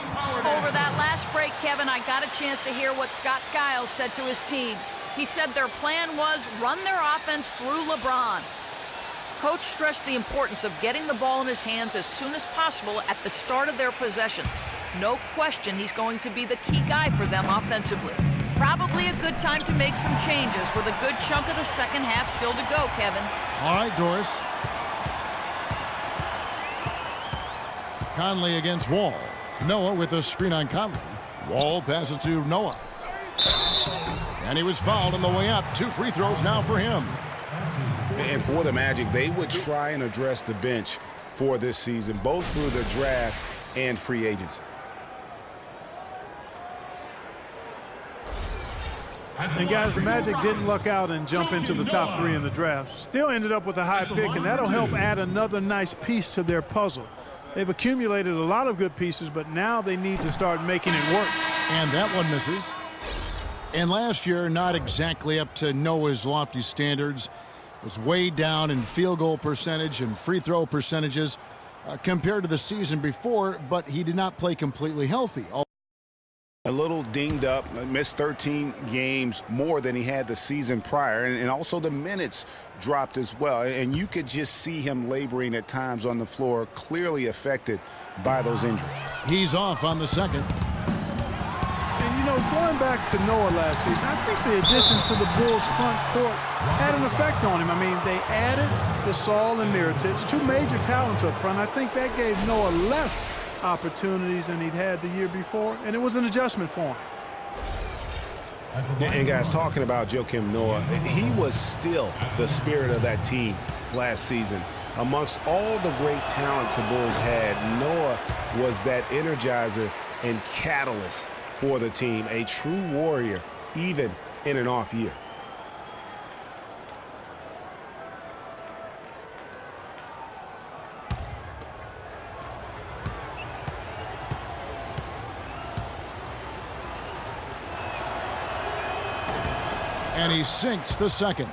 Over that last break, Kevin, I got a chance to hear what Scott Skiles said to his team. He said their plan was run their offense through LeBron. Coach stressed the importance of getting the ball in his hands as soon as possible at the start of their possessions. No question he's going to be the key guy for them offensively. Probably a good time to make some changes with a good chunk of the second half still to go, Kevin. All right, Doris. Conley against Wall. Noah with a screen on Conley. Wall passes to Noah. And he was fouled on the way up. 2 free throws now for him. And for the Magic, they would try and address the bench for this season, both through the draft and free agents. And guys, the Magic didn't luck out and jump into the top 3 in the draft. Still ended up with a high pick, and that'll help add another nice piece to their puzzle. They've accumulated a lot of good pieces, but now they need to start making it work. And that one misses. And last year, not exactly up to Noah's lofty standards. Was way down in field goal percentage and free throw percentages compared to the season before, but he did not play completely healthy. A little dinged up, missed 13 games more than he had the season prior, and also the minutes dropped as well. And you could just see him laboring at times on the floor, clearly affected by those injuries. He's off on the second. And, you know, going back to Noah last season, I think the additions to the Bulls front court had an effect on him. I mean, they added Gasol and Mirotic, 2 major talents up front. I think that gave Noah less opportunities than he'd had the year before, and it was an adjustment for him. And guys, talking about Joakim Noah, he was still the spirit of that team last season. Amongst all the great talents the Bulls had, Noah was that energizer and catalyst for the team, a true warrior, even in an off year. And he sinks the second.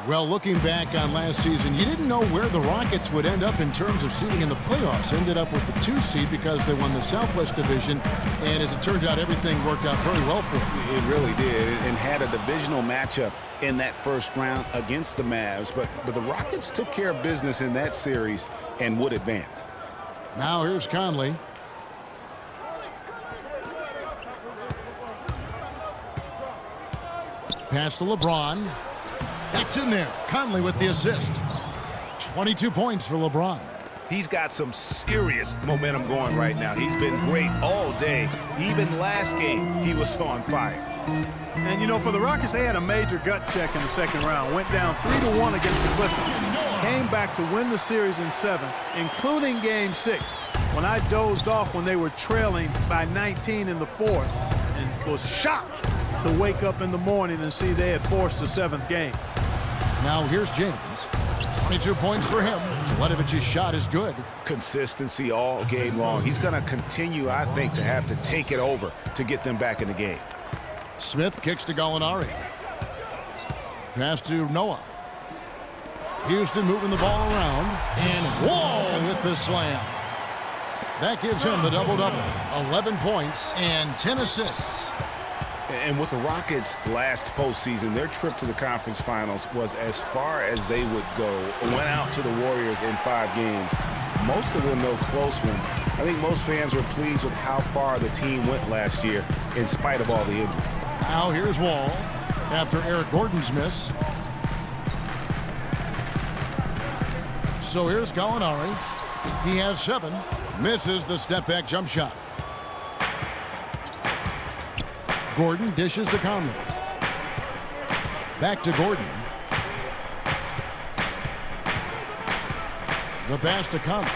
Well, looking back on last season, you didn't know where the Rockets would end up in terms of seeding in the playoffs. Ended up with the 2 seed because they won the Southwest Division. And as it turned out, everything worked out very well for them. It really did, and had a divisional matchup in that first round against the Mavs. But the Rockets took care of business in that series and would advance. Now here's Conley. Pass to LeBron. That's in there. Conley with the assist. 22 points for LeBron. He's got some serious momentum going right now. He's been great all day. Even last game, he was on fire. And, you know, for the Rockets, they had a major gut check in the second round. Went down 3-1 against the Clippers. Came back to win the series in 7, including Game 6, when I dozed off when they were trailing by 19 in the 4th and was shocked to wake up in the morning and see they had forced the 7th game. Now here's James. 22 points for him. Teletovich's shot is good. Consistency all game long. He's going to continue, I think, to have to take it over to get them back in the game. Smith kicks to Gallinari. Pass to Noah. Houston moving the ball around. And Wall with the slam. That gives him the double-double. 11 points and 10 assists. And with the Rockets last postseason, their trip to the conference finals was as far as they would go. Went out to the Warriors in 5 games. Most of them, though, close ones. I think most fans are pleased with how far the team went last year in spite of all the injuries. Now here's Wall after Eric Gordon's miss. So here's Gallinari. He has 7. Misses the step-back jump shot. Gordon dishes to Conley. Back to Gordon. The pass to Conley.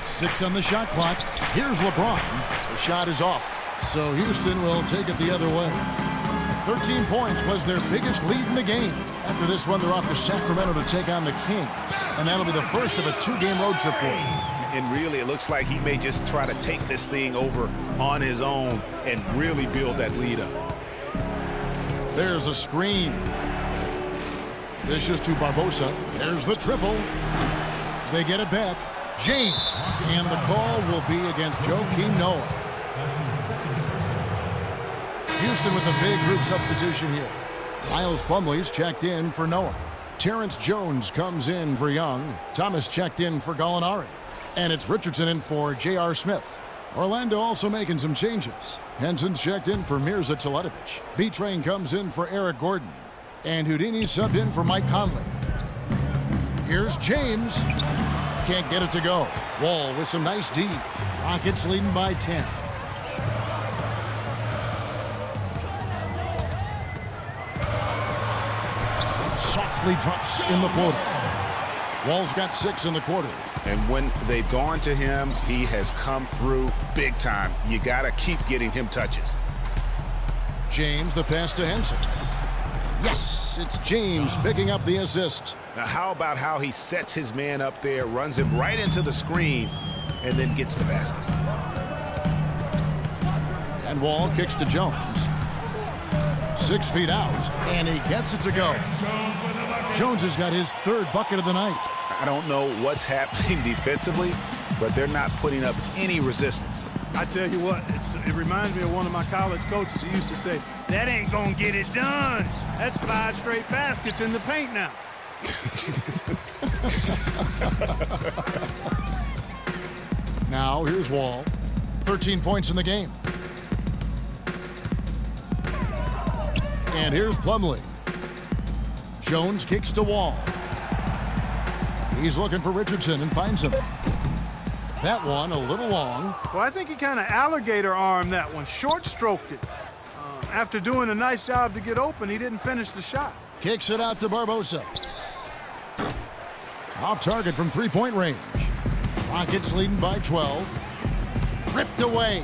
6 on the shot clock. Here's LeBron. The shot is off. So Houston will take it the other way. 13 points was their biggest lead in the game. After this one, they're off to Sacramento to take on the Kings. And that'll be the first of a 2-game road trip for them. And really, it looks like he may just try to take this thing over on his own and really build that lead up. There's a screen. Dishes to Barbosa. There's the triple. They get it back. James. And the call will be against Joakim Noah. Houston with a big group substitution here. Miles Plumlee's checked in for Noah. Terrence Jones comes in for Young. Thomas checked in for Gallinari. And it's Richardson in for J.R. Smith. Orlando also making some changes. Henson's checked in for Mirza Teletovich. B-Train comes in for Eric Gordon. And Houdini subbed in for Mike Conley. Here's James. Can't get it to go. Wall with some nice D. Rockets leading by 10. Softly drops in the floater. Wall's got 6 in the quarter. And when they've gone to him, he has come through big time. You got to keep getting him touches. James, the pass to Henson. Yes, it's James picking up the assist. Now, how about how he sets his man up there, runs him right into the screen, and then gets the basket. And Wall kicks to Jones. 6 feet out, and he gets it to go. Jones has got his 3rd bucket of the night. I don't know what's happening defensively, but they're not putting up any resistance. I tell you what, it reminds me of one of my college coaches who used to say, that ain't gonna get it done. That's 5 straight baskets in the paint now. Now here's Wall. 13 points in the game. And here's Plumlee. Jones kicks to Wall. He's looking for Richardson and finds him. That one a little long. Well, I think he kind of alligator armed that one, short stroked it. After doing a nice job to get open, he didn't finish the shot. Kicks it out to Barbosa. Off target from 3-point range. Rockets leading by 12. Ripped away.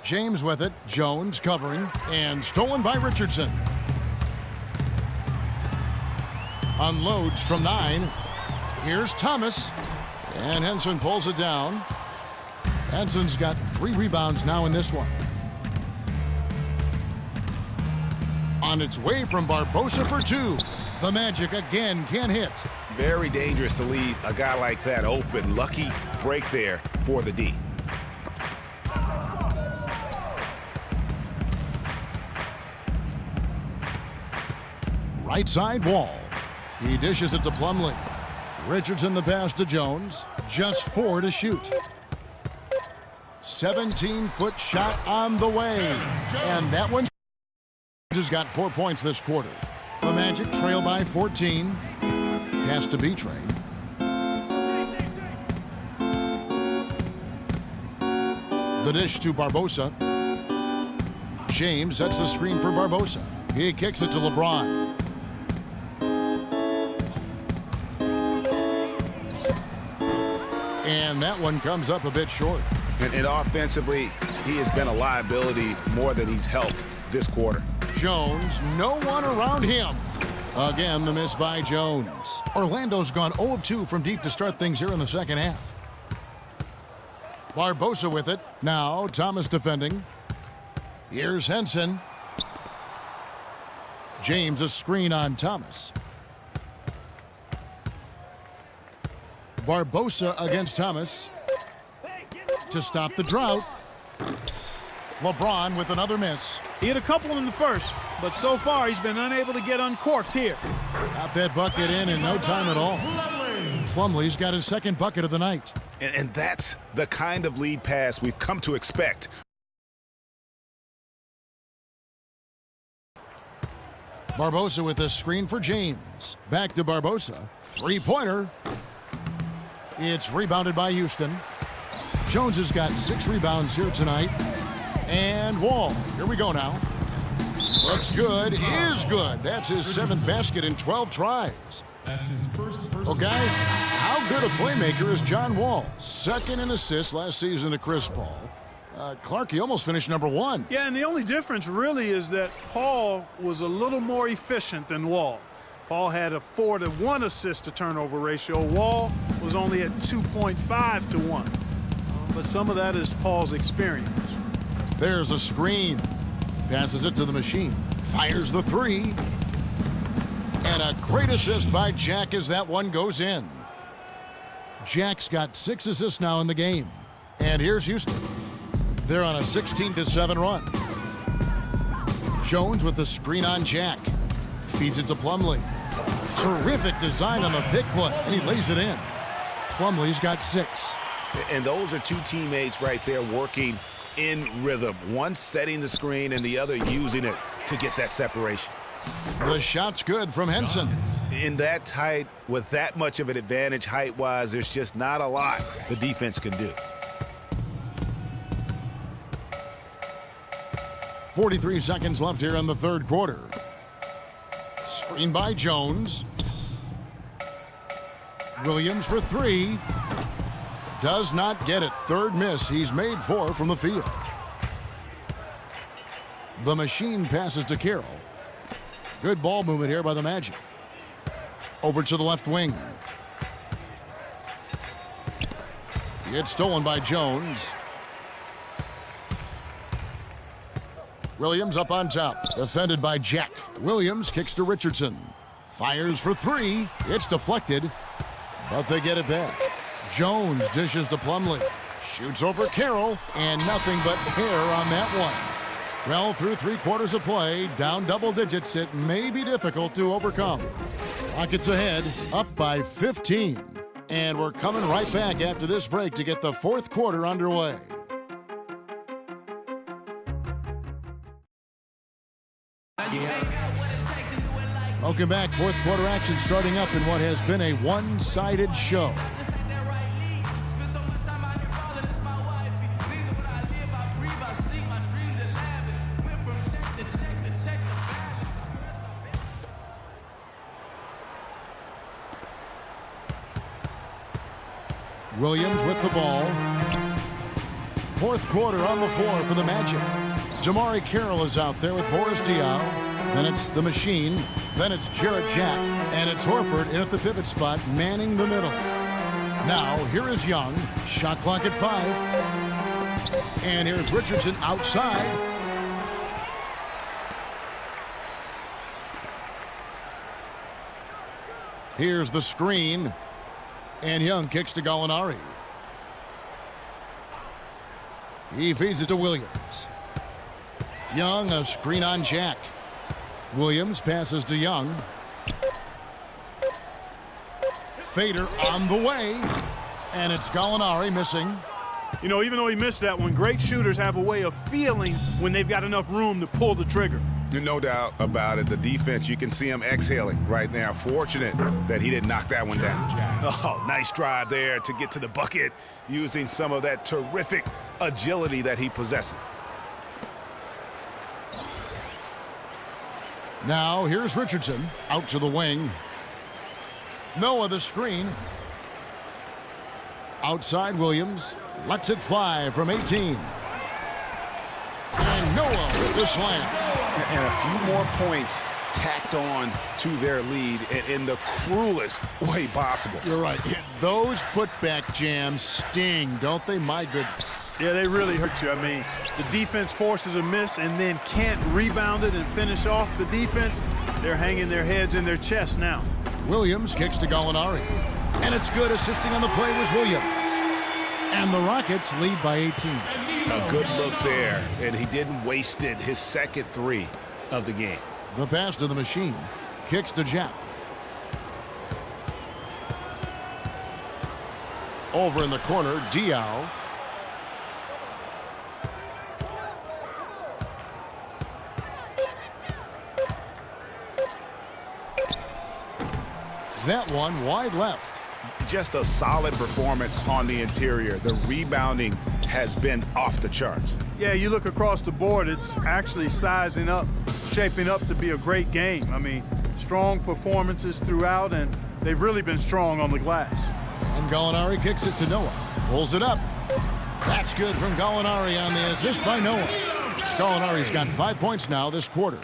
James with it. Jones covering. And stolen by Richardson. Unloads from 9. Here's Thomas. And Henson pulls it down. Henson's got 3 rebounds now in this one. On its way from Barbosa for 2. The Magic again can't hit. Very dangerous to leave a guy like that open. Lucky break there for the D. Right side Wall. He dishes it to Plumlee. Richardson the pass to Jones. Just 4 to shoot. 17-foot shot on the way. And that one has got 4 points this quarter. The Magic trail by 14. Pass to B-Train. The dish to Barbosa. James sets the screen for Barbosa. He kicks it to LeBron. And that one comes up a bit short. And offensively, he has been a liability more than he's helped this quarter. Jones, no one around him. Again, the miss by Jones. Orlando's gone 0 of 2 from deep to start things here in the second half. Barbosa with it. Now Thomas defending. Here's Henson. James a screen on Thomas. Barbosa against Thomas to stop the drought. LeBron with another miss. He had a couple in the first, but so far he's been unable to get uncorked here. Got that bucket in no time at all. Plumlee's got his 2nd bucket of the night. And that's the kind of lead pass we've come to expect. Barbosa with a screen for James. Back to Barbosa. 3-pointer. It's rebounded by Houston. Jones has got 6 rebounds here tonight. And Wall. Here we go now. Looks good. Is good. That's his 7th basket in 12 tries. That's his first. Well, guys, how good a playmaker is John Wall? 2nd in assists last season to Chris Paul. Clark, he almost finished number 1. Yeah, and the only difference really is that Paul was a little more efficient than Wall. Paul had a 4-to-1 assist-to-turnover ratio. Wall was only at 2.5 to 1. But some of that is Paul's experience. There's a screen. Passes it to the machine. Fires the 3. And a great assist by Jack as that one goes in. Jack's got 6 assists now in the game. And here's Houston. They're on a 16-7 run. Jones with the screen on Jack. Feeds it to Plumlee. Terrific design on the pick play, and he lays it in. Plumlee's got 6. And those are 2 teammates right there working in rhythm. One setting the screen and the other using it to get that separation. The shot's good from Henson. In that tight, with that much of an advantage height-wise, there's just not a lot the defense can do. 43 seconds left here in the third quarter. Screen by Jones. Williams for three. Does not get it. Third miss. He's made 4 from the field. The machine passes to Carroll. Good ball movement here by the Magic. Over to the left wing. It's stolen by Jones. Williams up on top. Defended by Jack. Williams kicks to Richardson. Fires for three. It's deflected, but they get it back. Jones dishes to Plumlee. Shoots over Carroll, and nothing but hair on that one. Well, through 3 quarters of play, down double digits, it may be difficult to overcome. Rockets ahead, up by 15. And we're coming right back after this break to get the fourth quarter underway. Welcome back. Fourth quarter action starting up in what has been a one-sided show. Williams with the ball. Fourth quarter on the floor for the Magic. Jamari Carroll is out there with Boris Diaw. Then it's the machine. Then it's Jarrett Jack. And it's Horford in at the pivot spot, manning the middle. Now, here is Young. Shot clock at 5. And here's Richardson outside. Here's the screen. And Young kicks to Gallinari. He feeds it to Williams. Young, a screen on Jack. Williams passes to Young. Fader on the way. And it's Gallinari missing. You know, even though he missed that one, great shooters have a way of feeling when they've got enough room to pull the trigger. No doubt about it. The defense, you can see him exhaling right now. Fortunate that he didn't knock that one down. Oh, nice drive there to get to the bucket using some of that terrific agility that he possesses. Now, here's Richardson out to the wing. Noah the screen. Outside Williams. Lets it fly from 18. And Noah with the slam. And a few more points tacked on to their lead in the cruelest way possible. You're right. Those putback jams sting, don't they? My goodness. Yeah, they really hurt you. I mean, the defense forces a miss and then can't rebound it and finish off the defense. They're hanging their heads in their chest now. Williams kicks to Gallinari. And it's good. Assisting on the play was Williams. And the Rockets lead by 18. A good look there, and he didn't waste it. His second 3 of the game. The pass to the machine. Kicks to Jack. Over in the corner, Diaw. That one wide left. Just a solid performance on the interior. The rebounding has been off the charts. Yeah, you look across the board, it's actually sizing up, shaping up to be a great game. I mean, strong performances throughout, and they've really been strong on the glass. And Gallinari kicks it to Noah. Pulls it up. That's good from Gallinari on the assist by Noah. Gallinari's got 5 points now this quarter.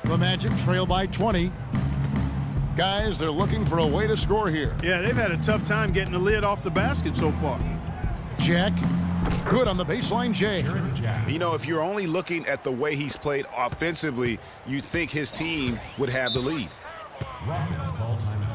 The Magic trail by 20. Guys, they're looking for a way to score here. Yeah, they've had a tough time getting the lid off the basket so far. Jack, good on the baseline, Jay. You know, if you're only looking at the way he's played offensively, you think his team would have the lead. Rockets call timeout.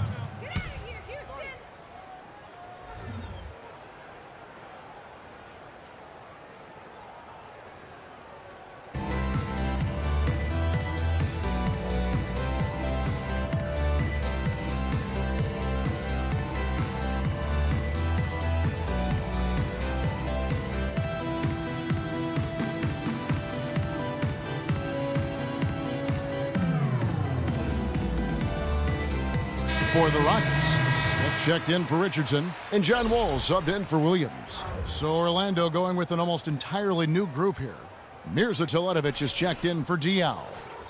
for the Rockets. Smith checked in for Richardson, and John Wall subbed in for Williams. So Orlando going with an almost entirely new group here. Mirza Teletovic is checked in for Diaw.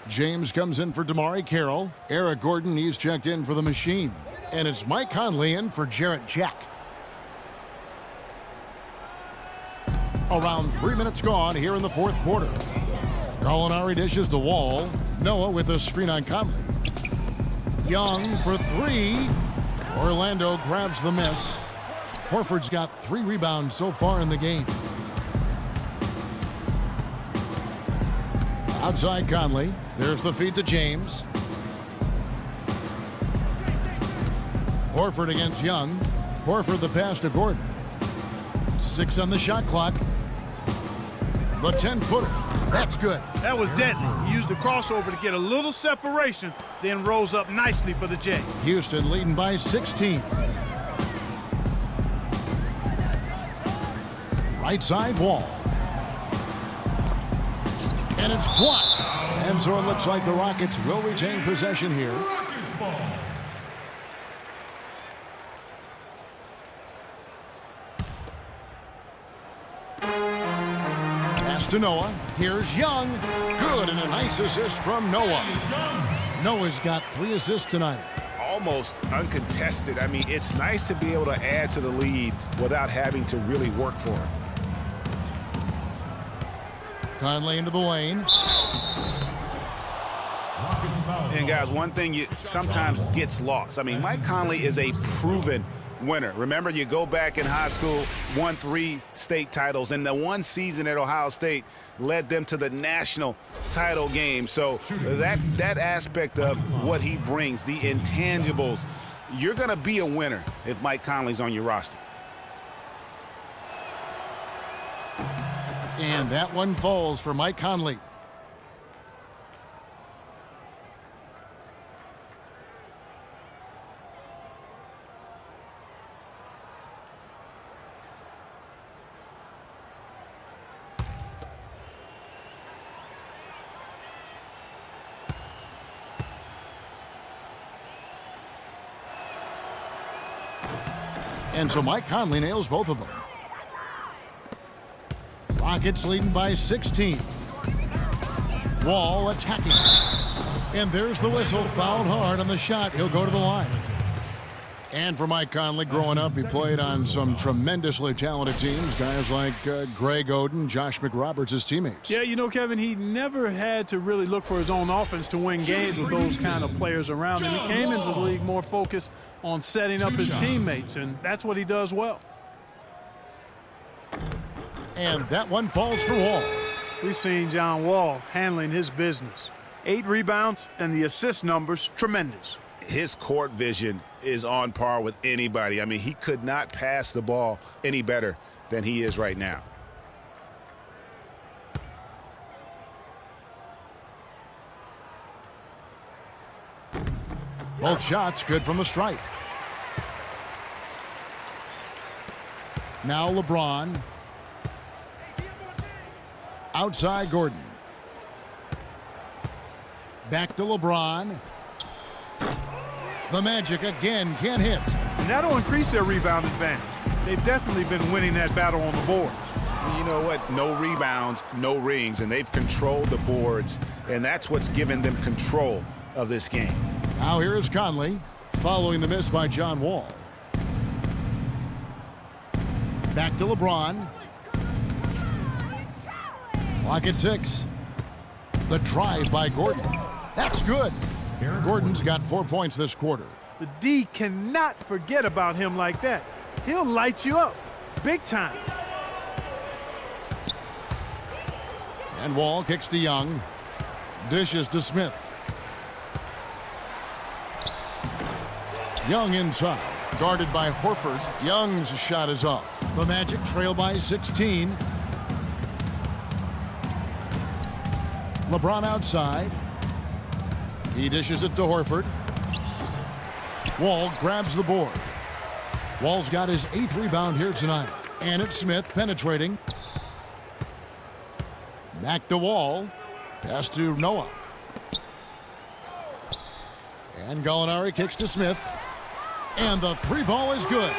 James comes in for Damari Carroll. Eric Gordon, he's checked in for the Machine. And it's Mike Conley in for Jarrett Jack. Around 3 minutes gone here in the fourth quarter. Gallinari dishes to Wall. Noah with a screen on Conley. Young for three. Orlando grabs the miss. Horford's got 3 rebounds so far in the game. Outside Conley. There's the feed to James. Horford against Young. Horford the pass to Gordon. 6 on the shot clock. The 10-footer. That's good. That was deadly. He used the crossover to get a little separation, then rose up nicely for the J. Houston leading by 16. Right side Wall. And it's blocked. And so it looks like the Rockets will retain possession here. Pass to Noah. Here's Young. Good, and a nice assist from Noah. Noah's got 3 assists tonight. Almost uncontested. I mean, it's nice to be able to add to the lead without having to really work for it. Conley into the lane. And guys, one thing you sometimes gets lost. I mean, Mike Conley is a proven winner. Remember, you go back in high school, won 3 state titles, and the one season at Ohio State led them to the national title game. So that aspect of what he brings, the intangibles, you're going to be a winner if Mike Conley's on your roster. And that one falls for Mike Conley. And so Mike Conley nails both of them. Rockets leading by 16. Wall attacking. And there's the whistle. Fouled hard on the shot. He'll go to the line. And for Mike Conley, growing up, he played on some tremendously talented teams. Guys like Greg Oden, Josh McRoberts, his teammates. Yeah, you know, Kevin, he never had to really look for his own offense to win games with those kind of players around him. He came into the league more focused on setting up his teammates, and that's what he does well. And that one falls for Wall. We've seen John Wall handling his business. 8 rebounds, and the assist numbers tremendous. His court vision is on par with anybody. I mean, he could not pass the ball any better than he is right now. Both shots good from the stripe. Now LeBron. Outside Gordon. Back to LeBron. The Magic again can't hit. And that'll increase their rebound advantage. They've definitely been winning that battle on the boards. You know what? No rebounds, no rings, and they've controlled the boards, and that's what's given them control of this game. Now here is Conley following the miss by John Wall. Back to LeBron. Clock at 6. The drive by Gordon. That's good. Gordon's got 4 points this quarter. The D cannot forget about him like that. He'll light you up big time. And Wall kicks to Young. Dishes to Smith. Young inside. Guarded by Horford. Young's shot is off. The Magic trail by 16. LeBron outside. He dishes it to Horford. Wall grabs the board. Wall's got his 8th rebound here tonight. And it's Smith penetrating. Back to Wall. Pass to Noah. And Gallinari kicks to Smith. And the three ball is good.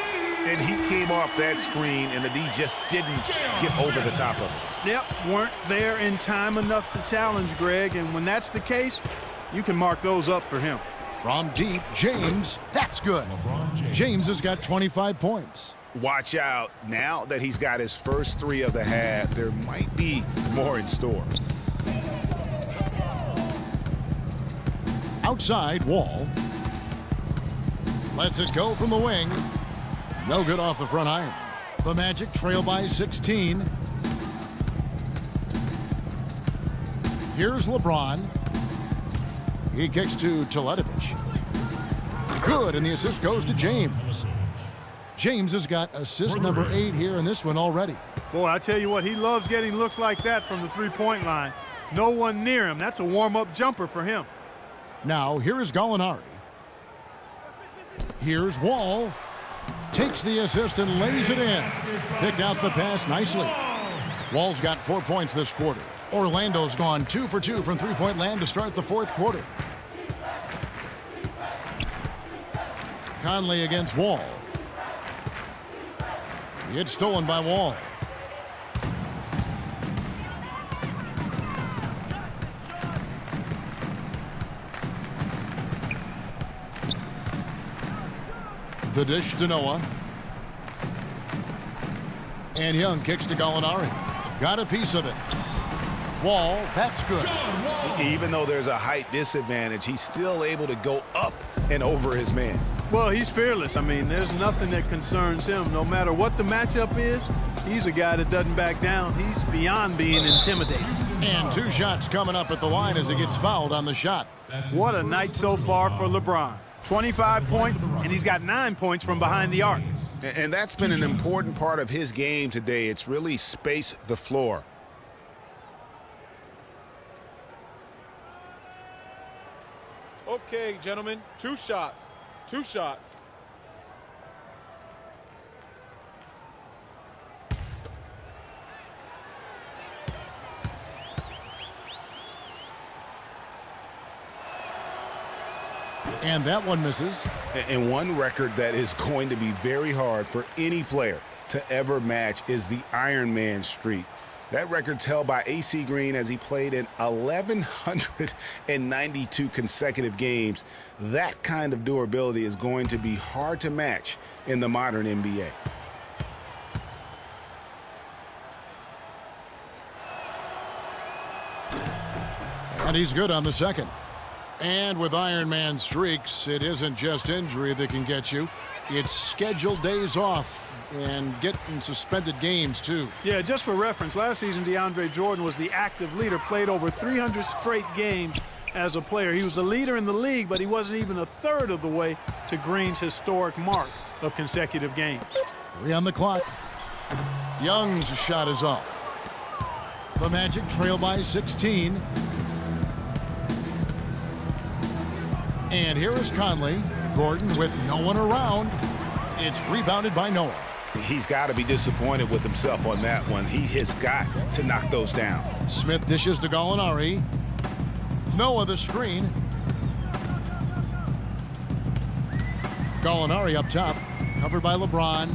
And he came off that screen, and the D just didn't get over the top of it. Yep, weren't there in time enough to challenge Greg, and when that's the case, you can mark those up for him. From deep, James, that's good. James has got 25 points. Watch out. Now that he's got his first three of the half, there might be more in store. Outside, Wall. Lets it go from the wing. No good off the front iron. The Magic trail by 16. Here's LeBron. He kicks to Teletovic. Good, and the assist goes to James. James has got assist number 8 here in this one already. Boy, I tell you what, he loves getting looks like that from the three-point line. No one near him. That's a warm-up jumper for him. Now, here is Gallinari. Here's Wall. Takes the assist and lays it in. Picked out the pass nicely. Wall's got 4 points this quarter. Orlando's gone 2 for 2 from three-point land to start the fourth quarter. Conley against Wall. It's stolen by Wall. The dish to Noah. And Young kicks to Gallinari. Got a piece of it. Wall, that's good. Even though there's a height disadvantage, he's still able to go up and over his man. Well, he's fearless. I mean, there's nothing that concerns him. No matter what the matchup is, he's a guy that doesn't back down. He's beyond being intimidated. And 2 shots coming up at the line as he gets fouled on the shot. What a night so far for LeBron. 25 points, and he's got 9 points from behind the arc. And that's been an important part of his game today. It's really space the floor. Okay, gentlemen, 2 shots. 2 shots. And that one misses. And one record that is going to be very hard for any player to ever match is the Iron Man streak. That record's held by AC Green as he played in 1,192 consecutive games. That kind of durability is going to be hard to match in the modern NBA. And he's good on the second. And with Iron Man streaks, it isn't just injury that can get you. It's scheduled days off and getting suspended games, too. Yeah, just for reference, last season DeAndre Jordan was the active leader, played over 300 straight games as a player. He was the leader in the league, but he wasn't even a third of the way to Green's historic mark of consecutive games. 3 on the clock. Young's shot is off. The Magic trail by 16. And here is Conley. Gordon with no one around. It's rebounded by Noah. He's got to be disappointed with himself on that one. He has got to knock those down. Smith dishes to Gallinari. Noah the screen. Gallinari up top. Covered by LeBron.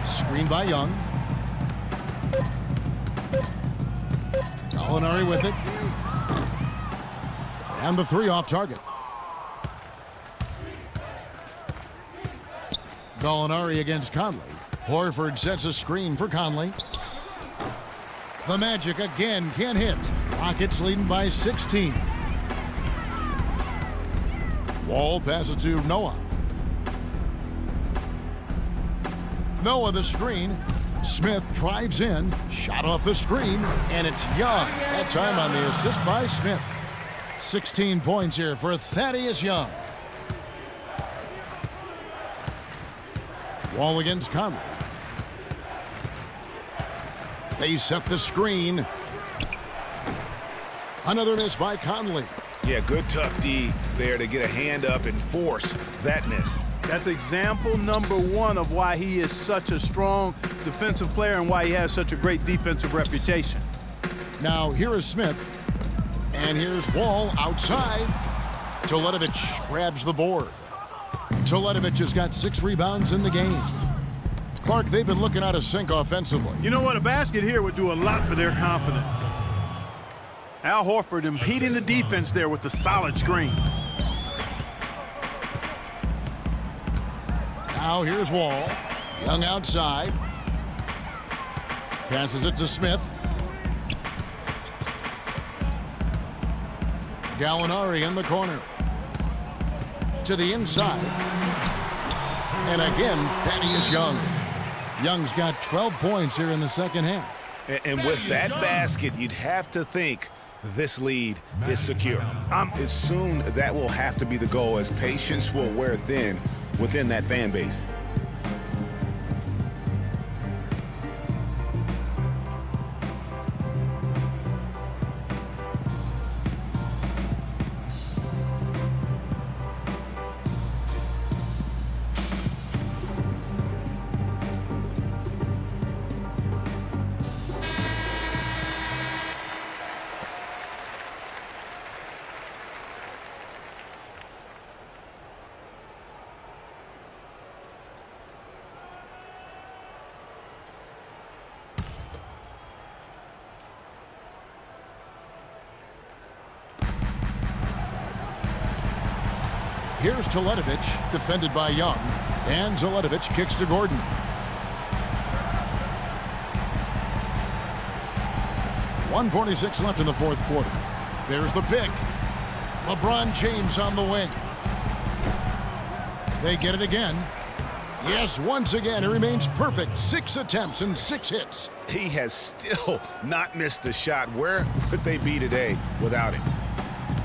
Screened by Young. Gallinari with it. And the 3 off target. Gallinari against Conley. Horford sets a screen for Conley. The Magic again can't hit. Rockets leading by 16. Wall passes to Noah. Noah the screen. Smith drives in. Shot off the screen. And it's Young. That time on the assist by Smith. 16 points here for Thaddeus Young. Wall against Conley. They set the screen. Another miss by Conley. Yeah, good tough D there to get a hand up and force that miss. That's example number 1 of why he is such a strong defensive player and why he has such a great defensive reputation. Now here is Smith. And here's Wall outside. Teletovic grabs the board. Teletovic has got 6 rebounds in the game. Clark, they've been looking out of sync offensively. You know what? A basket here would do a lot for their confidence. Al Horford impeding the defense there with the solid screen. Now here's Wall. Young outside. Passes it to Smith. Gallinari in the corner. To the inside. And again, Thaddeus Young. Young's got 12 points here in the second half. And with that basket, you'd have to think this lead is secure. As soon that will have to be the goal, as patience will wear thin within that fan base. Here's Teletovic, defended by Young. And Teletovic kicks to Gordon. .146 left in the fourth quarter. There's the pick. LeBron James on the wing. They get it again. Yes, once again, he remains perfect. 6 attempts and 6 hits. He has still not missed a shot. Where would they be today without him?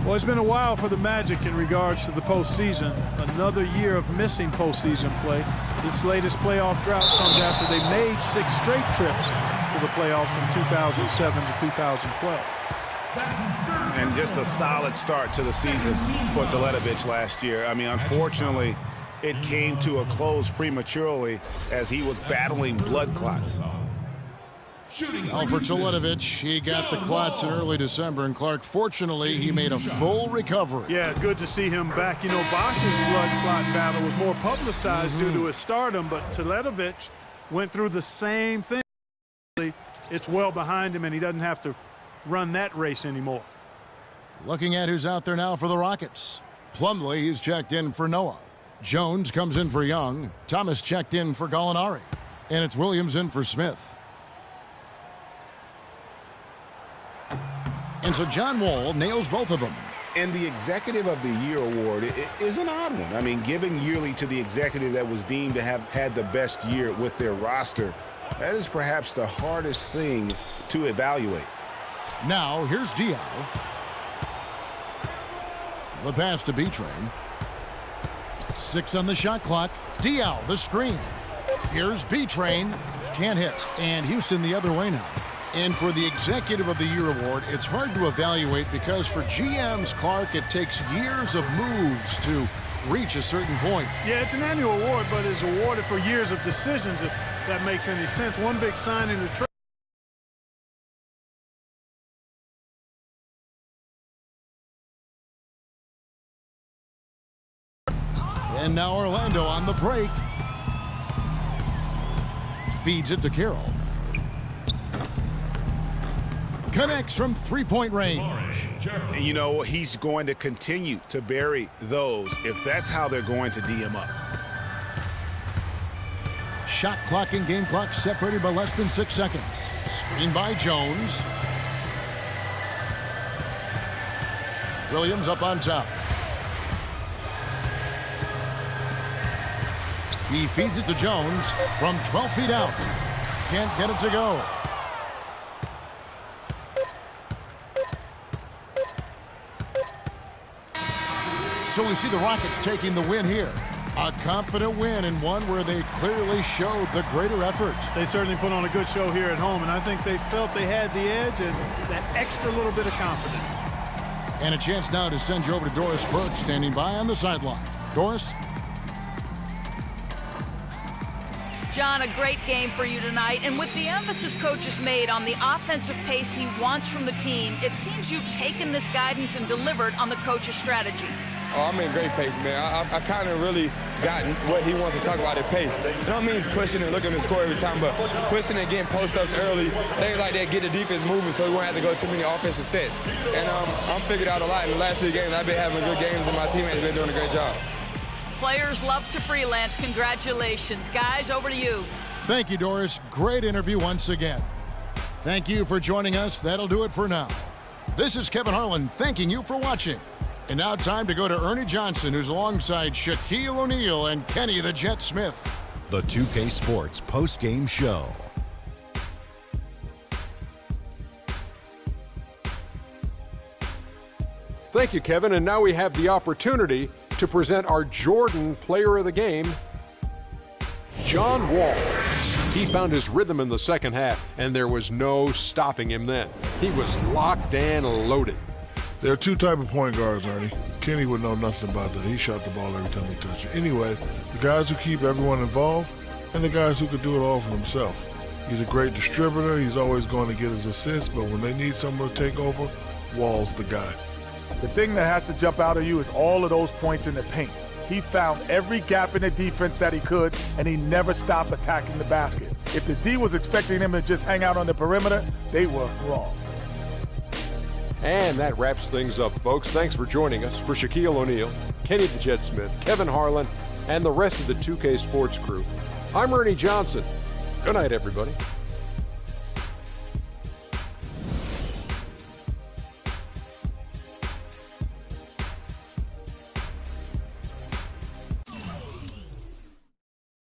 Well, it's been a while for the Magic in regards to the postseason. Another year of missing postseason play. This latest playoff drought comes after they made 6 straight trips to the playoffs from 2007 to 2012. And just a solid start to the season for Teletovic last year. I mean, unfortunately, it came to a close prematurely as he was battling blood clots. Now for Teletovic, he got the clots in early December, and Clark, fortunately, he made a full recovery. Yeah, good to see him back. You know, Bosch's blood clot battle was more publicized due to his stardom, but Teletovic went through the same thing. It's well behind him, and he doesn't have to run that race anymore. Looking at who's out there now for the Rockets. Plumlee, he's checked in for Noah. Jones comes in for Young. Thomas checked in for Gallinari. And it's Williams in for Smith. And so John Wall nails both of them. And the Executive of the Year award is an odd one. I mean, given yearly to the executive that was deemed to have had the best year with their roster, that is perhaps the hardest thing to evaluate. Now, here's Diaw. The pass to B-Train. 6 on the shot clock. Diaw, the screen. Here's B-Train. Can't hit. And Houston the other way now. And for the Executive of the Year award, it's hard to evaluate because for GMs, Clark, it takes years of moves to reach a certain point. Yeah, it's an annual award, but it's awarded for years of decisions, if that makes any sense. One big sign in the trade. And now Orlando on the break. Feeds it to Carroll. Connects from three-point range. And you know, he's going to continue to bury those if that's how they're going to D him up. Shot clock and game clock separated by less than 6 seconds. Screen by Jones. Williams up on top. He feeds it to Jones from 12 feet out. Can't get it to go. So we see the Rockets taking the win here. A confident win, and one where they clearly showed the greater effort. They certainly put on a good show here at home, and I think they felt they had the edge and that extra little bit of confidence. And a chance now to send you over to Doris Burke, standing by on the sideline. Doris? John, a great game for you tonight, and with the emphasis coach has made on the offensive pace he wants from the team, it seems you've taken this guidance and delivered on the coach's strategy. Oh, I'm in great pace, man. I kind of really gotten what he wants to talk about at pace. It don't mean pushing and looking to score every time, but pushing and getting post-ups early, things like that, get the defense moving so we won't have to go too many offensive sets. And I'm figured out a lot in the last 3 games. I've been having good games, and my teammates have been doing a great job. Players love to freelance. Congratulations. Guys, over to you. Thank you, Doris. Great interview once again. Thank you for joining us. That'll do it for now. This is Kevin Harlan thanking you for watching. And now time to go to Ernie Johnson, who's alongside Shaquille O'Neal and Kenny the Jet Smith. The 2K Sports post-game show. Thank you, Kevin. And now we have the opportunity to present our Jordan Player of the Game, John Wall. He found his rhythm in the second half, and there was no stopping him then. He was locked and loaded. There are 2 types of point guards, Ernie. Kenny would know nothing about that. He shot the ball every time he touched it. Anyway, the guys who keep everyone involved and the guys who can do it all for themselves. He's a great distributor. He's always going to get his assists, but when they need someone to take over, Wall's the guy. The thing that has to jump out of you is all of those points in the paint. He found every gap in the defense that he could, and he never stopped attacking the basket. If the D was expecting him to just hang out on the perimeter, they were wrong. And that wraps things up, folks. Thanks for joining us. For Shaquille O'Neal, Kenny the Jet Smith, Kevin Harlan, and the rest of the 2K Sports crew, I'm Ernie Johnson. Good night, everybody.